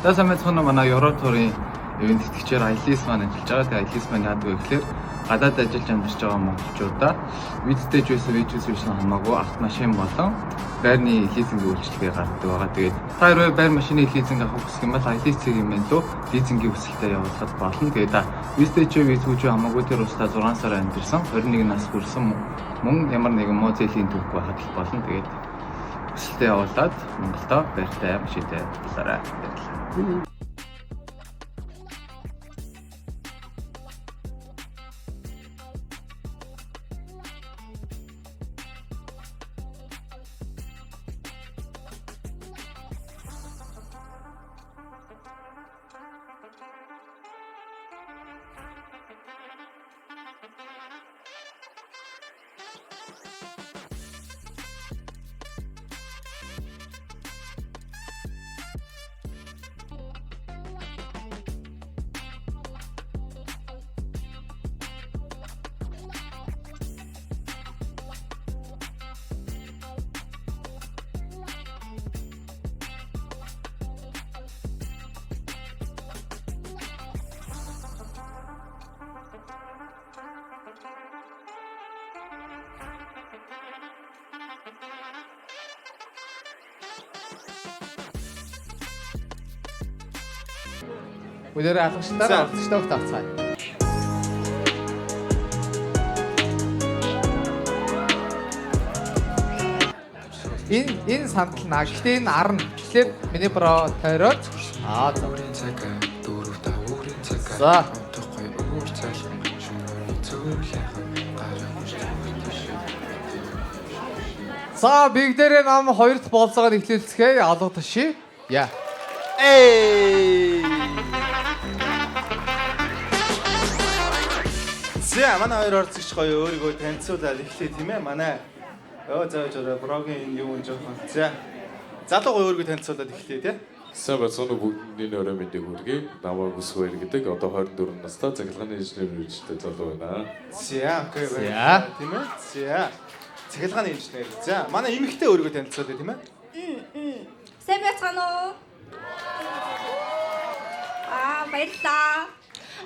За сайн байна уу манай Евротурын ивент тэтгэгчээр Аялис маань ажиллаж байгаа. Тэгээ Аялис маань яадаг вэ гэхээр гадаад ажиллаж амьдарч байгаа монголчуудаа визтэй ч байсан визээс биш хамаагүй автомашин болон байрны лизингийн үйлчилгээ гаргадаг байгаа. Тэгээд та хэрвээ байр машины лизинг авах хүсэх юм бол Аялис-ийн мэнлөө лизингийн хүсэлтээ явуулахад болно. Тэгээд визтэй ч визгүй ч хамаагүй тэр устдаа 6 сар амьдарсан 21 нас хүрсэн мөн ямар нэгэн музейлийн түүх байхад л болно. Тэгээд хүсэлтээ явуулаад Монголдо байртай машинтай болоорой. Өнөөдөр алгачтаар орцогчтой тавцгаая. Энэ сандал наа. Гэхдээ энэ арна. Тэгэхээр миний бро тойроод За. За, бигдэрээ нам хоёрт болцоогоо эхлүүлцгээе. Алга таши. Яа. За манай хоёр орцогч гоё өөрийгөө танилцуулаад эхлэе тийм ээ. Манай зааж орой брогийн юу юм жоохон. За. Залуу гоё өөрийгөө танилцуулаад эхлэе тийм. Сайн бацхан бүгдний нөрөө мэдээ хүргэе. Намайг Бүсвэр гэдэг одоо 24 настай цахилгааны инженер мэргэжтэй залуу байна. За окей байна. За. Тийм ээ. За. Цахилгааны инженер. За манай эмэгтэй өөрийгөө танилцуулъя тийм ээ. Сайн байцгаана уу? Баярлалаа.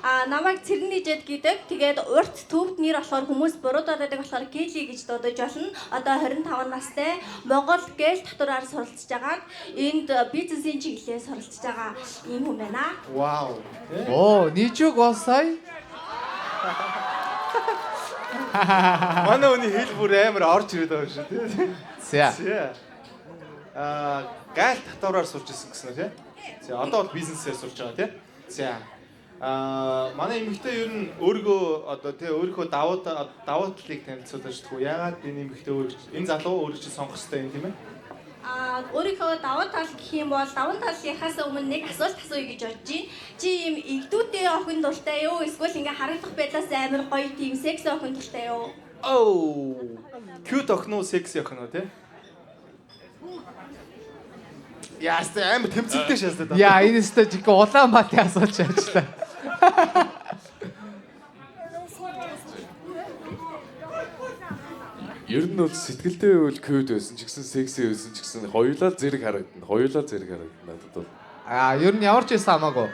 Намайг Цэрэгний Жид гэдэг. Тэгээд урт төвд нэр болохоор хүмүүс буруудаад байдаг болохоор Гели гэж дуудаж болно. Одоо 25 настай Монгол гэл татвараар суралцж байгаа. Энд бизнесийн чиглэлээр суралцж байгаа ийм хүн байна. Вау. Оо, нижиг олсай. Манай хүний хэл бүр амар орж ирээд байгаа шүү тийм. За. Гайл татвараар сурч ирсэн гэсэн үү тийм. За одоо бол бизнесээр сурч байгаа тийм. За. Манай эмэгтэй ер нь өөрийгөө одоо тий өөрийнхөө давуу талыг танилцуулж чаддаг. Яагаад энэ эмэгтэй энэ залуу өөрийг чинь сонгох хэрэгтэй юм тийм ээ? Өөрийнхөө давуу тал гэх юм бол давуу талынхаас өмнө нэг асуулт асууя гэж бодож байна. Чи ийм игдүүтэй охин дуртай юу? Эсвэл ингээ харагдах байдлаас амар гоё тийм секси охин дуртай юу? Oh. Cute охин уу, секси охин уу тий? Яастай амар тэмцэлтэй шаастай. Яа, энэ өстө жиг Улаанбаатарын асуулт шаачлаа. Ер нь бол сэтгэлдээ бол cute байсан ч гэсэн секси байсан ч гэсэн хоёулаа зэрэг харагдана. Хоёулаа зэрэг харагдана надад бол. Ер нь ямар ч байсан хамаагүй.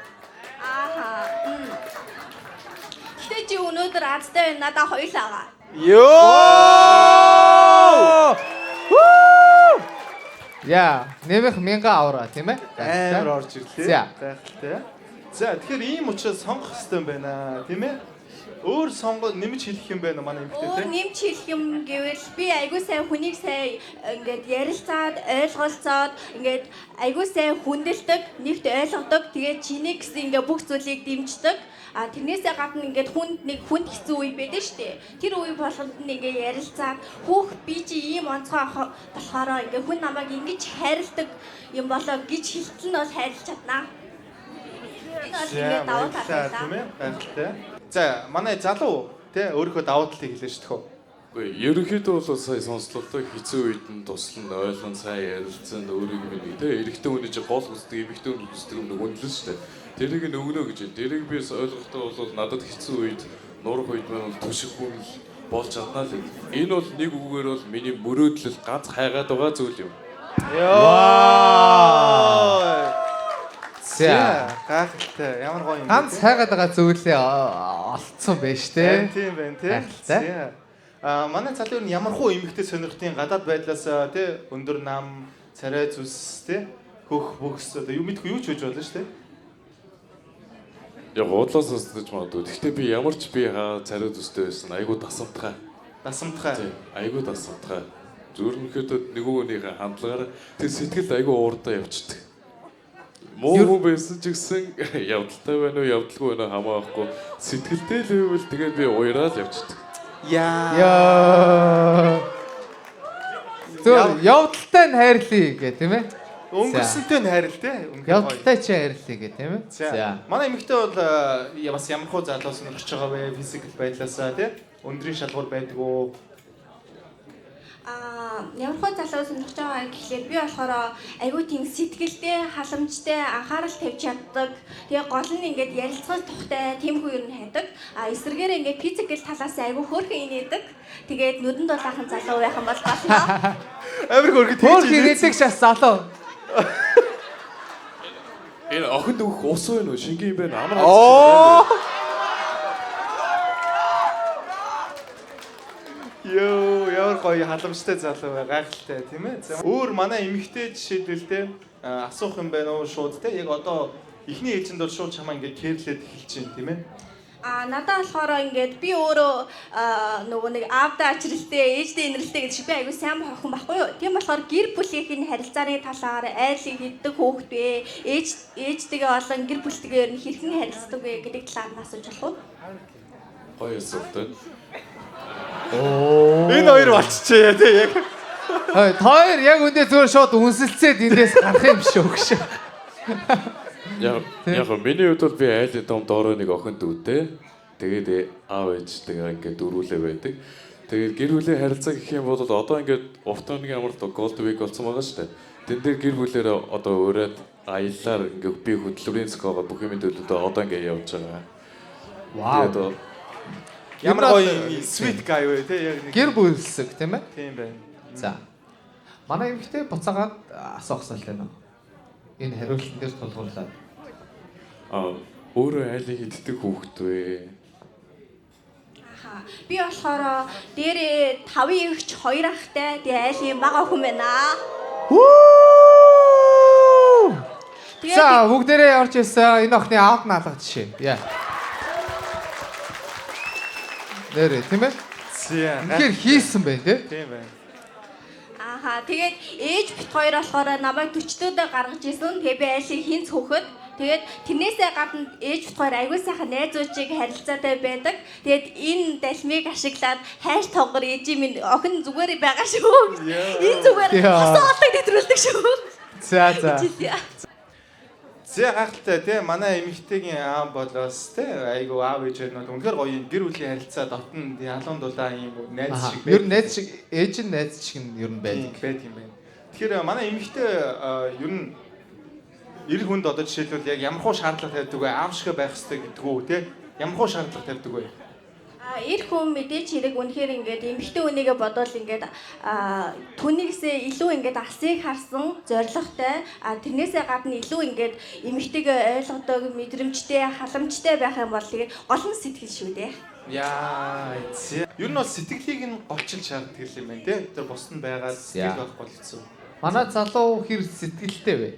Гэтэ чи өнөөдөр азтай байна. Надаа хоёулаа байгаа. Ёо! Яа, нэмэх 1000 авра тийм ээ? Амар орж ирлээ. За. Гайхалтай. За тэгэхээр ийм учраас сонгох хэрэгтэй юм байна, тийм ээ? Өөр нэмж хэлэх юм байна манай эмэгтэй Өөр тийм. нэмж хэлэх юм гэвэл би айгүй сайн хүнийг сайн ингээд ярилцаад, ойлголцоод ингээд айгүй сайн хүндэлдэг, нэгт ойлгодог. Тэгээд чиний гэсэн ингээд бүх зүйлийг дэмждэг. Тэрнээсээ гадна ингээд хүнд хэцүү үе байдаг шүү дээ. Тэр үе болгонд ингээд ярилцаад хүүх би чи ийм онцгой болохоор ингээд хүн намайг ингэж хайрладаг юм болоо гэж хэлтэл нь бол хайрлаж чаднаа. Энэ бол ингээд давуу тал тийм ээ? Гайхалтай. За манай залуу тий өөрийнхөө давуу талыг хэлээ шүү дээ. Үгүй ерөнхийдөө бол сая сонслоо хэцүү үед нь туслан ойлгон сайн ярилцсан өөрийг минь тий эрэгтэй хүний чинь гол хүсдэг эмэгтэй хүний хүсдэг юм нэг үнэлэн шүү дээ. Тэрийг нөгнөө гэж байна. Тэрийг би ойлгохтой бол надад хэцүү үед нурах үед маань бол төших хүн болж чаднаа л. Энэ бол нэг үгээр бол миний мөрөөдөл ганц хайгаад байгаа зүйл юм. Йоо. За. Гайхалтай. Ямар гоё юм. Ганц хайгаад байгаа зүйлээ олцсон байж тээ. Тийм байна тий. Гайхалтай. Манай залуу нь ямар хуу эмэгтэй сонирхтын гадаад байдлаас тий өндөр нам, царай зүс тий хөх бөхс одоо юу мэдгүй юу ч хийж болно шүү дээ. Яг удлаас сонсдож магадгүй. Гэхдээ би ямар ч би царай төстэй байсан. Айгуу дасамтгай. Дасамтгай. Тийм. Айгуу дасамтгай. Зүрхнөхдөө нөгөөгнийхээ хандлагаар тэр сэтгэл айгуу уурдаа явчихдаг. Муу хүн байсан ч гэсэн явдалтай байна уу, явдалгүй байна уу хамаахгүй. Сэтгэлдээ л байвал тэгээд би уяраад явчихдаг. Яа. Зөв явдалтай нь хайрлаа гэх тийм ээ. Өнгөрсөнтэй нь хайрл тий. Явдалтай чи хайрлаа гэх тийм ээ. За. Манай эмэгтэй бол бас ямар хуу залуу сонирхож байгаа вэ? Физикал байдлаасаа тий өндрийн шалгуур байдгүй. Ямар хөө залуу сонирхож байгаа гэхлээр би болохоор айгүй тийм сэтгэлтэй, халамжтай, анхаарал тавьж чаддаг. Тэгээ гол нь ингээд ярилцгал тухтай тиймхүү юм хайдаг. Эсвэргээр ингээд физикал талаас айгүй хөөрхөн инээдэг. Тэгээд нүдэнд дулаахан залуу байх юм бол болно. Амир хөргөд Хөөх ирээдэг шас залуу. Энэ охинд өгөх ус байна уу? Шингийн юм байна. Амар Йоо, ямар гоё халамжтай залуу бай, гайхалтай тийм ээ. За өөр манай эмэгтэй жишээлбэл те асуух юм байна уу шууд те яг одоо эхний ээжинд бол шууд чамаа ингээд кэрлээд эхэлж байна тийм ээ. Надад болохоор ингээд би өөрөө нөгөө нэг аавда ачралтай, ээждээ инрэлтэй гэдэг шиг би айгүй сайн охин байхгүй юу. Тийм болохоор гэр бүлийнхэн харилцааны талаар айлыг хийдэг хөөхт вэ? Ээжтэйгээ болон гэр бүлтэйгээ ер нь хэрхэн харилцдаг вэ гэдэг талаар нь асууж болох уу? гоё асуулт. Энэ хоёр болчихжээ тий яг. Хоёр яг үндэ зүгээр шууд үнсэлцээд эндээс гарах юм биш үү гэж. Яг миний хувьд бол би айлын том доороо нэг охин дүүтэй. Тэгээд аав ээжтэйгээ ингээд дөрүүлээ байдаг. Тэгээд гэр бүлийн харилцаа гэх юм бол одоо ингээд автоны ямар голд вик болсон байгаа шүү дээ. Тэн дээр гэр бүлээр одоо ураад аяллаар ингээд би хөдөлмөрийн цогоо бүх юм төлөвлөдөө одоо ингээд явж байгаа. Вау. Ямар гоё sweet guy вэ тий яг нэг Гэр бүлсэг тийм ээ. тийм байна. За. Манай эмэгтэй буцаагаад асуух асуулт байна уу? Энэ хариултан дээр тулгуурлаад. Өөрөө айлыг иддэг хүүхэд вэ? Би болохоор дээрээ 5 эгч 2 ахтай тэгээ айлын бага хүн байна. За бүгдээрээ орж ирсэн энэ охины аавд наалга жишээ. Яа. Нэрээ тийм ээ? Тэгэхээр хийсэн байх тийм байна. Тэгээд ээж бит хоёр болохоор намайг 40-дөө гаргаж ирсэн. Тэгээ би айлын хинц хөхөд. Тэгээд тэрнээсээ гадна ээж бит хоёр аягүй сайхан найзуучиг харилцаатай байдаг. Тэгээд энэ далмиг ашиглаад хайр тонгор ээжийн минь охин зүгээр байгаа шүү. Энэ зүгээр хосоо олдог нэвтрүүлдэг шүү. За. Зэ гайхалтай тий манай эмэгтэйгийн аав бол бас тий айгу аав ээж нь бол үнэхээр гоё юм гэр бүлийн харилцаа дотн ялуун дулаан юм найз шиг байна. Ер нь найз шиг ээж нь найз шиг нь ер нь байдаг юм байна. Тэгэхээр манай эмэгтэй ер нь эр хүнд одоо жишээлбэл яг ямар хуу шаардлага тавьдаг вэ? Аав шиг байх хэрэгтэй гэдэг үү тий? Ямар хуу шаардлага тавьдаг вэ? Эр хүн мэдээч хэрэг үнэхээр ингээд эмэгтэй хүнийгээ бодвол ингээд түүнийгсээ илүү ингээд алсыг харсан зоригтой тэрнээсээ гадна илүү ингээд эмэгтэйгээ ойлгодог мэдрэмжтэй халамжтай байх юм бол тэгээд гол нь сэтгэл шүү дээ. Яа. Ер нь бол сэтгэлийг нь голчилж шаарддаг юм байна тий. Тэр бус нь байгаа сэтгэл байхгүй хэцүү. Манай залуу хэр сэтгэлтэй вэ?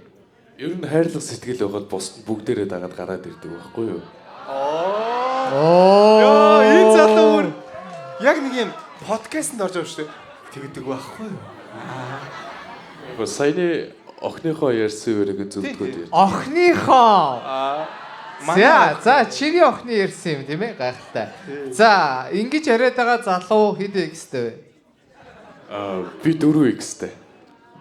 Ер нь хайрлах сэтгэл байгаад бусд бүгдээрээ дагаад гараад ирдэг байхгүй юу? Ёо, энэ залуу яг нэг юм подкастт орж байгаа шүү дээ. Тэгдэг байхгүй юу? Саяны охиныхоо ярьсан үрээг зөвдгөөд ярьж. Охиныхоо. За чиний охины ярьсан юм тийм ээ гайхалтай. За ингэж яриад байгаа залуу хэд X-тэй вэ? Би 4X-тэй.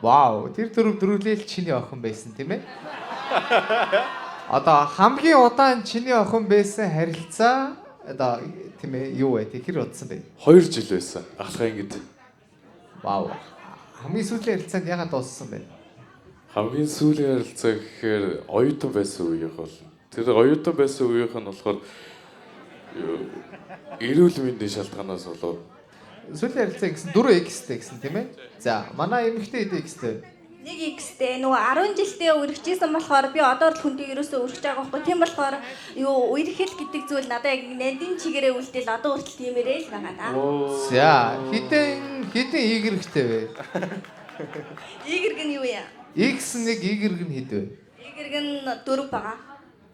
Вау, тэр дөрвөлээл чиний охин байсан тийм ээ. Одоо хамгийн удаан чиний охин байсан харилцаа одоо тийм ээ юу вэ? Тэр удсан бэ? 2 жил байсан. Ахлах ингэд. Вау. Хамгийн сүүлийн харилцаанд яагаад дууссан бэ? Хамгийн сүүлийн харилцаа гэхээр оюутан байсан үеийнх бол. Тэр оюутан байсан үеийнх нь болохоор эрүүл мэндийн шалтгаанаас болоод сүүлийн харилцаа гэсэн 4X-тэй гэсэн тийм ээ. За, манай эмэгтэй хэд X-тэй? 1x-тэй нөгөө 10 жилдээ үргэжсэн болохоор би одоо л хүнтэй ерөөсөө үргэж байгаа байхгүй. Тийм болохоор юу үерхэл гэдэг зүйл надад яг нандин чигээрээ үлдээл одоо хүртэл тиймэрээ л байгаа да. За хідэн игэрхтэй вэ? Игэрг нь юу яа? X1 игэрг нь хэд вэ? Игэрг нь 4 байгаа.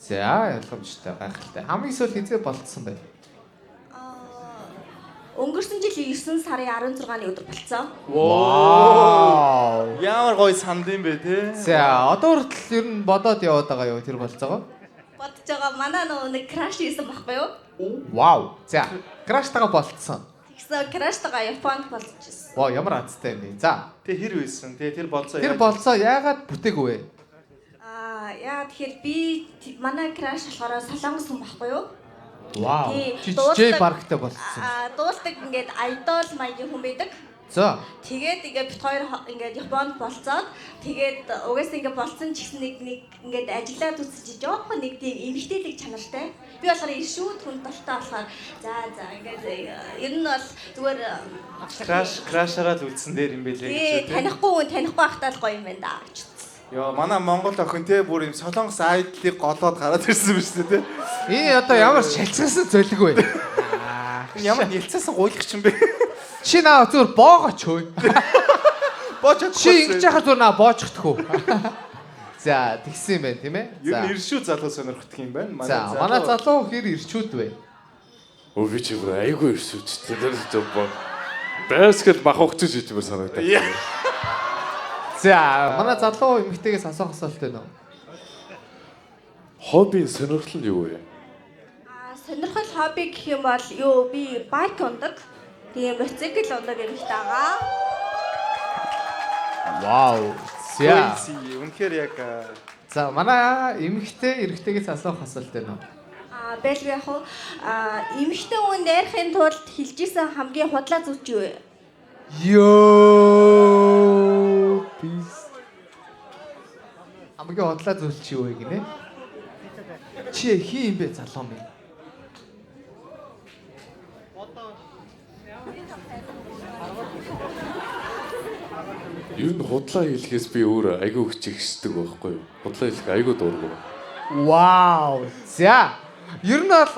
За ялгамжтай гайхалтай. Хамгийн сүүл хизээ болцсон бай. Өнгөрсөн жил 9 сарын 16-ны өдөр болцсон. Вау. Ямар гоё санд юм бэ те. За одоо хүртэл ер нь бодоод яваад байгаа юу тэр болцоогоо? Бодож байгаа манай нэг краш хийсэн байхгүй юу? Вау. За краштайгаа болцсон. Тэгсэн краштайгаа Японд болчихсон. Вау ямар азтай юм бэ. За Тэ хэр байсан те тэр болцоо. тэр болцоо яагаад бүтээгүй вэ? Яа тэгэхээр би манай краш болохоор солонгос хүн байхгүй юу? Вау. Тий, J парктай болцсон. Дуулдаг ингээд айдол маягийн хүн байдаг. За Тэгээд ингээд бит хоёр ингээд Японд болцоод тэгээд угаасаа ингээд болцсон ч гэсэн нэг ингээд ажиллаад үзэж жоохон нэг тийм эмгтээлэг чанартай. Би болохоор иршүүд хүн дуртай болохоор за ингээд ер нь бол зүгээр крашараад үлдсэн дээр юм бэлээ гэж үү. танихгүй хүн танихгүй байхдаа л гоё юм байна да гэж. Йоо манай Монгол охин те бүр юм солонгос айдлыг голоод гараад ирсэн биз дээ те. энэ одоо ямар шалцсан золиг вэ? Ямар нэлцсэн гуйлах юм бэ? Чи наа зүгээр боогооч хөөе. Боочод Чи ингэж яхаа зүгээр наа боочихдгүй. За тэгсэн юм байна тийм ээ. Юу иршүү залуу сонирхдаг юм байна. За манай залуу хэр ирчүүд вэ? Өө би чи бүр айгүй ирсүүчтэй тэр зөв боо. Баскет махагч шийдмээр санагдав. За манай залуу эмэгтэйгээс асуух асуулт байна уу? Хоббийн сонирхол нь юу вэ? Сонирхол хобби гэх юм бол юу би байк ундаг. Тийм мотоцикл ундаг юм ихтэй байгаа. Вау. За. Үнэхээр яг За манай эмэгтэй эрэгтэйгээс асуух асуулт байна уу? Бэлгүй яг уу эмэгтэй хүн найрахын тулд хилжсэн хамгийн худлаа зүйл юу вэ? Йоо. Пис. Хамгийн хотлоо зүйл чи юу вэ гинэ? Чи хий юм бэ залуу минь? Ер нь худлаа хэлэхээс би өөр айгүй хүчигсдэг байхгүй юу? Худлаа хэлэх айгүй дургу. Вау. За. Ер нь бол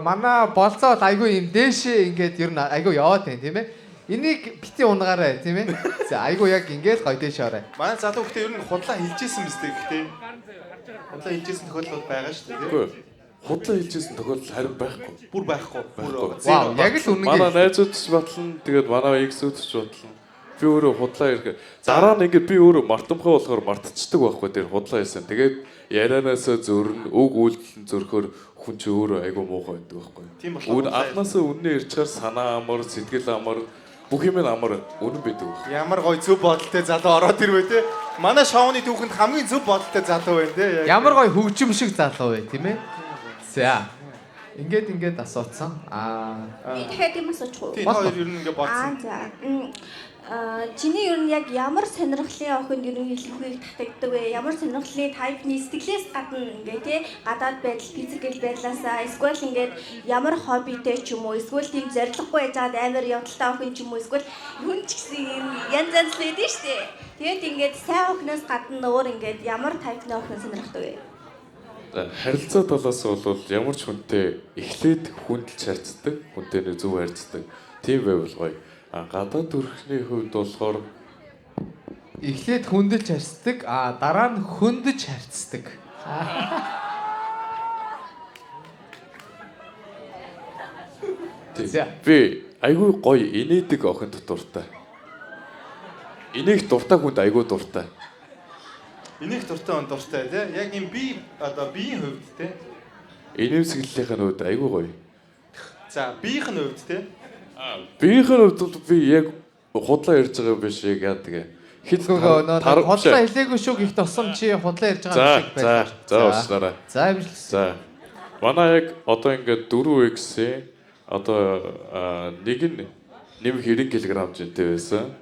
манай болцоо айгүй юм дээшээ ингээд ер нь айгүй яваад байна тийм ээ. Энийг бити унгаарай тийм ээ. За айгүй яг ингээд гоё дээш орой. манай залуу гэхдээ ер нь худлаа хилжсэн биз дээ гэхдээ. Худлаа хилжсэн тохиолдол байгаа шүү дээ. Үгүй. Худлаа хэлжсэн тохиолдол харин байхгүй. Бүр байхгүй. Вау, яг л үнэн Манай гээ. найзууд ч батлна, тэгээд манай эксүүд ч батлна. Би өөрөө худлаа ирэх. Дараа нь ингээд би өөрөө мартамхай болохоор мартчихдаг байхгүй тэр худлаа хэлсэн. Тэгээд ярианаасаа зөрн, үг үйлдэл зөрхөөр хүн чи өөрөө айгүй муухай байдаг байхгүй. Тийм болохоор Анхнаасаа үннээ ирчихээр санаа амар, сэтгэл амар, бүх юм амар үнэн байдаг байх. ямар гоё зөв бодолтой залуу ороод ирвэ те. Манай шоуны түүхэнд хамгийн зөв бодолтой залуу байна те. Ямар гоё хөгжим шиг залуу вэ тийм ээ. За. Ингээд асууцсан. Би дахиад юм асуучих уу? Тийм хоёр ер нь ингээ бодсон. За. Чиний ер нь яг ямар сонирхлын охинд ер нь хэлхүйг татагддаг вэ? Ямар сонирхлын тайпны сэтгэлээс гадна ингээ тий гадаад байдал, физикэл байдлаасаа эсвэл ингээд ямар хоббитэй ч юм уу, эсвэл тийм зориггүй байж байгаад амар явдалтай охин ч юм уу, эсвэл хүн ч гэсэн янз янз л байдаг шүү дээ. Тэгээд ингээд сайн охиноос гадна өөр ингээд ямар тайпны охин сонирхдаг вэ? Харилцаа талаас бол ямар ч хүнтэй эхлээд хүндэлж харьцдаг, хүнтэй нэг зөв харьцдаг. Тийм байвал гоё. Гадаад төрхний хувьд болохоор эхлээд хүндэлж харьцдаг, дараа нь хөндөж харьцдаг. Би айгүй гоё инээдэг охин дуртай. Инээх дуртай хүнд айгүй дуртай. Энийг дуртай он дуртай те. Яг юм би одоо биеийн хувьд те. Инээмсэглэлийнх нь хувьд айгүй гоё. За биеийн хувьд те. Биеийн хувьд би яг худлаа ярьж байгаа биш яг яадаг. Хэл Худлаа хэлээгүй шүү гих тосом чи худлаа ярьж байгаа шиг байна. За уучлаарай. За амжилт. За. Манай яг одоо ингээд 4x одоо нэг нь нэмэх 90 кг жинтэй байсан.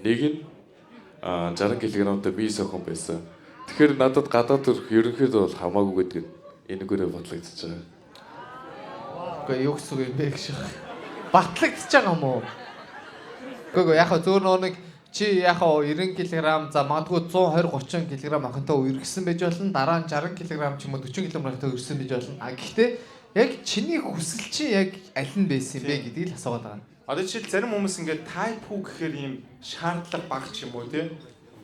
Нэг нь 60 кг-тай бие сохон байсан. Тэгэхээр надад гадаад төрх ерөнхийдөө бол хамаагүй гэдэг энэгээрээ бодлогдож байгаа. Гэхдээ юу гэсэн үг юм бэ гэж. Батлагдчихж байгаа юм уу? Гэхдээ яг зөв нэг чи яг хаа 90 кг за магадгүй 120 30 кг ахынтай үргэсэн байж болно. Дараа нь 60 кг ч юм уу 40 кг ахынтай үргэсэн байж болно. А гэхдээ яг чиний хүсэл чи яг аль нь байсан юм бэ гэдгийг л асуугаад байгаа. Одоо жишээл зарим хүмүүс ингээд type хүү гэхээр ийм шаардлага бага ч юм уу тий.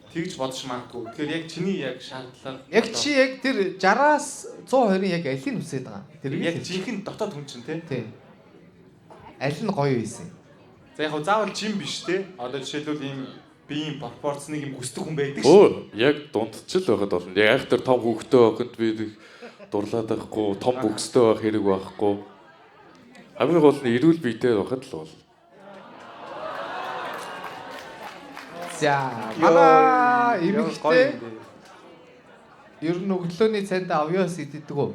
Тэгж бодож магадгүй. Тэгэхээр яг чиний яг шаардлага Яг чи яг тэр 60-аас 120-ын яг алийг нь хүсэж байгаа. Тэр яг жинхэнэ дотоод хүн чинь тий. тийм. Аль нь гоё байсан. За яг заавал жим биш тий. Одоо жишээлбэл ийм биеийн пропорцныг юм хүсдэг хүн байдаг шүү. Яг дундчил байхад болно. Яг айхтар том хүүхдээ байхад би нэг дурлаад байхгүй, том бүкстэй байх хэрэг байхгүй. Хамгийн гол нь эрүүл биетэй байхад л бол. За манай эмэгтэй ер нь өглөөний цайнд авьяас иддэг үү?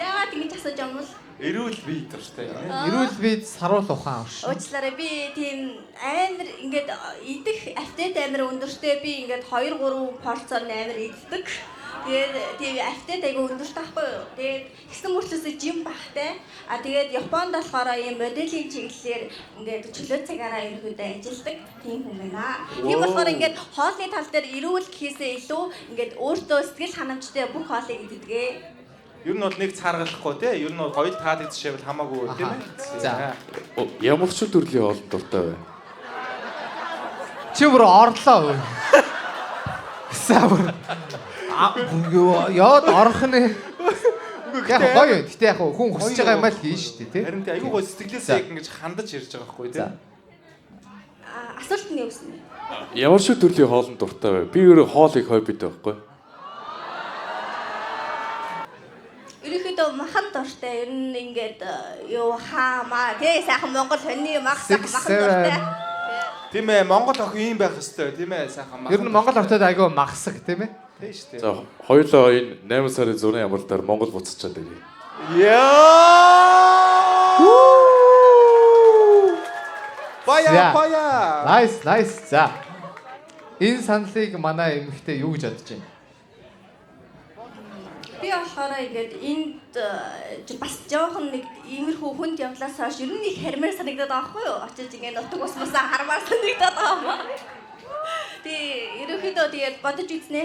Яагаад ингэж асууж юм бол Эрүүл бие төртэй. Эрүүл биед саруул ухаан авш. уучлаарай би тийм амар ингээд идэх аппетит амар өндөртэй би ингээд 2 3 порцоор амар иддэг. Тэгээд тийм аппетит айгүй өндөртэй байхгүй юу. Тэгээд ихсэн мөрчлөөсөө жим бахтай. А тэгээд Японд болохоор ийм моделийн чиглэлээр ингээд чөлөө цагаараа ерөөдөө ажилладаг тийм хүн байна. Тийм болохоор ингээд хоолны тал дээр эрүүл гэхээсээ илүү ингээд өөртөө сэтгэл ханамжтай бүх хоолыг иддэг. Ер нь бол нэг цааргалахгүй тий. Ер нь бол хоёул таалагдчихвэл хамаагүй тийм ээ. За. Ямар ч төрлийн хоолнд дуртай бай. Чи бүр орлоо. Савар. Яад орох нь. Яг гоё. Гэтэ яг хүн хүсэж байгаа юм аа л хийн шүү дээ тий. Харин тий айгүй гоо сэтгэлээсээ яг ингэж хандаж ярьж байгаа байхгүй тий. Асуулт нь юу гэсэн бэ? Ямар ч төрлийн хоолнд дуртай бай. Би өөрөө хоолыг хоббитэй байхгүй. Ерөнхийдөө махан дуртай. Ер нь ингээд юу хаамаа тий сайхан Монгол хоньны мах сайхан махан дуртай. Тийм ээ, Монгол охин ийм байх ёстой тийм ээ, сайхан мах. Ер нь Монгол охтод айгүй махсаг тийм ээ. Тийм шүү дээ. За хоёулаа энэ 8 сарын зургийн амралтаар Монгол буцчихад байв. Яа! Баяа. Nice. За. Энэ саналыг манай эмэгтэй юу гэж бодож байна? Би болохоор ингээд энд бас жоохон нэг иймэрхүү хүнд явдлаас хойш ер нь их хармаар санагдаад байгаа байхгүй юу? Очиж ингээд нутаг усмасаа хармаар санагдаад байгаа юм. Тий, ерөнхийдөө тэгээд бодож үзнэ.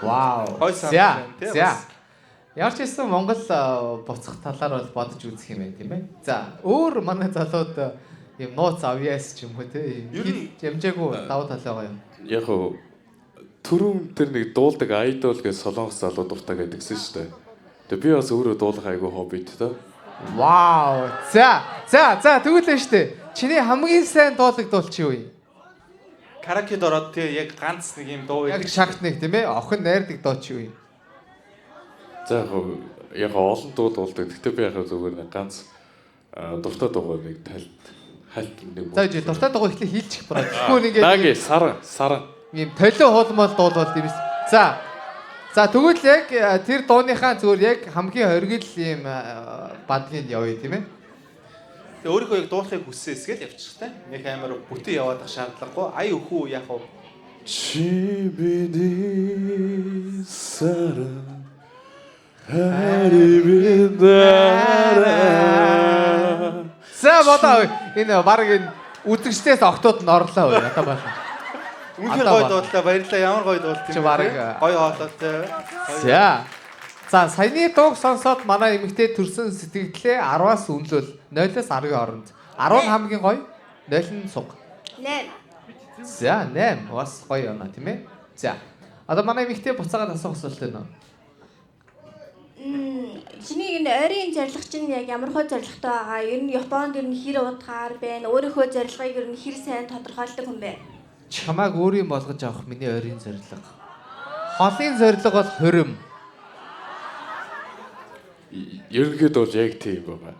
Вау. За. Ямар ч гэсэн Монгол буцах талаар бол бодож үзэх юм байна тийм ээ. За, өөр манай залууд юм нууц авьяас ч юм уу тийм хэмжээгүй давуу тал байгаа юм. Яг хөө түрүүн тэр нэг дуулдаг айдол гэж солонгос залуу дуртай гэдгсэн шүү дээ. Тэгээ би бас өөрөө дуулах айгүй хоббит та. Вау. За тэгүүлээ шүү дээ. Чиний хамгийн сайн дуулдаг дуул чи юу юм? Каракед ороод тий яг ганц нэг юм дуу Яг шагт нэг тийм ээ. Охин найрдаг дуу чи юу юм? За яг олон дуу дуулдаг. Гэтэ би яг зүгээр нэг ганц дуртай дуугаар нэг хальт нэг. За жи дуртай дуу ихлэ хийлчих браа. Тэгвэл ингээд Наги саран. ийм толио хуулмал дуулвал тийм ээ. За тэгвэл яг тэр дууныхаа зүгээр яг хамгийн хоригл ийм бадгийн явъя тийм ээ. Тэгээ өөрийнхөө яг дуулахыг хүссээсгээл явчих та. Нэг амар бүтэн яваад ах шаардлагагүй. Ай өхөө яах вэ? Чи бидний саран харибидара. За бодоо энэ баг энэ үзэгчдээс октод нь орлоо уу ята байна. Үнэхээр гоё дуулаа. Баярлалаа. Ямар гоё дуулт Чи юм баг гоё хоолойтой. За саяны дууг сонсоод манай эмэгтэй төрсөн сэтгэлдээ 10-аас үнэлвэл 0-аас 10-ийн хооронд 10 нь хамгийн гоё 0 нь суг. 8. За 8 бас гоё байна тийм ээ. За одоо манай эмэгтэй буцаагаад асуух асуулт байна. Чиний энэ ойрын зорилго чинь яг ямар хөө зорилготой байгаа? Ер нь Японд ер нь хэр удахаар байна? Өөрийнхөө зорилгыг ер нь хэр сайн тодорхойлдог хүн бэ? Чамааг өөрийн болгож авах миний ойрын зорилго. Холын зорилго бол хорим. Ерөнхийдөө бол яг тийм байна.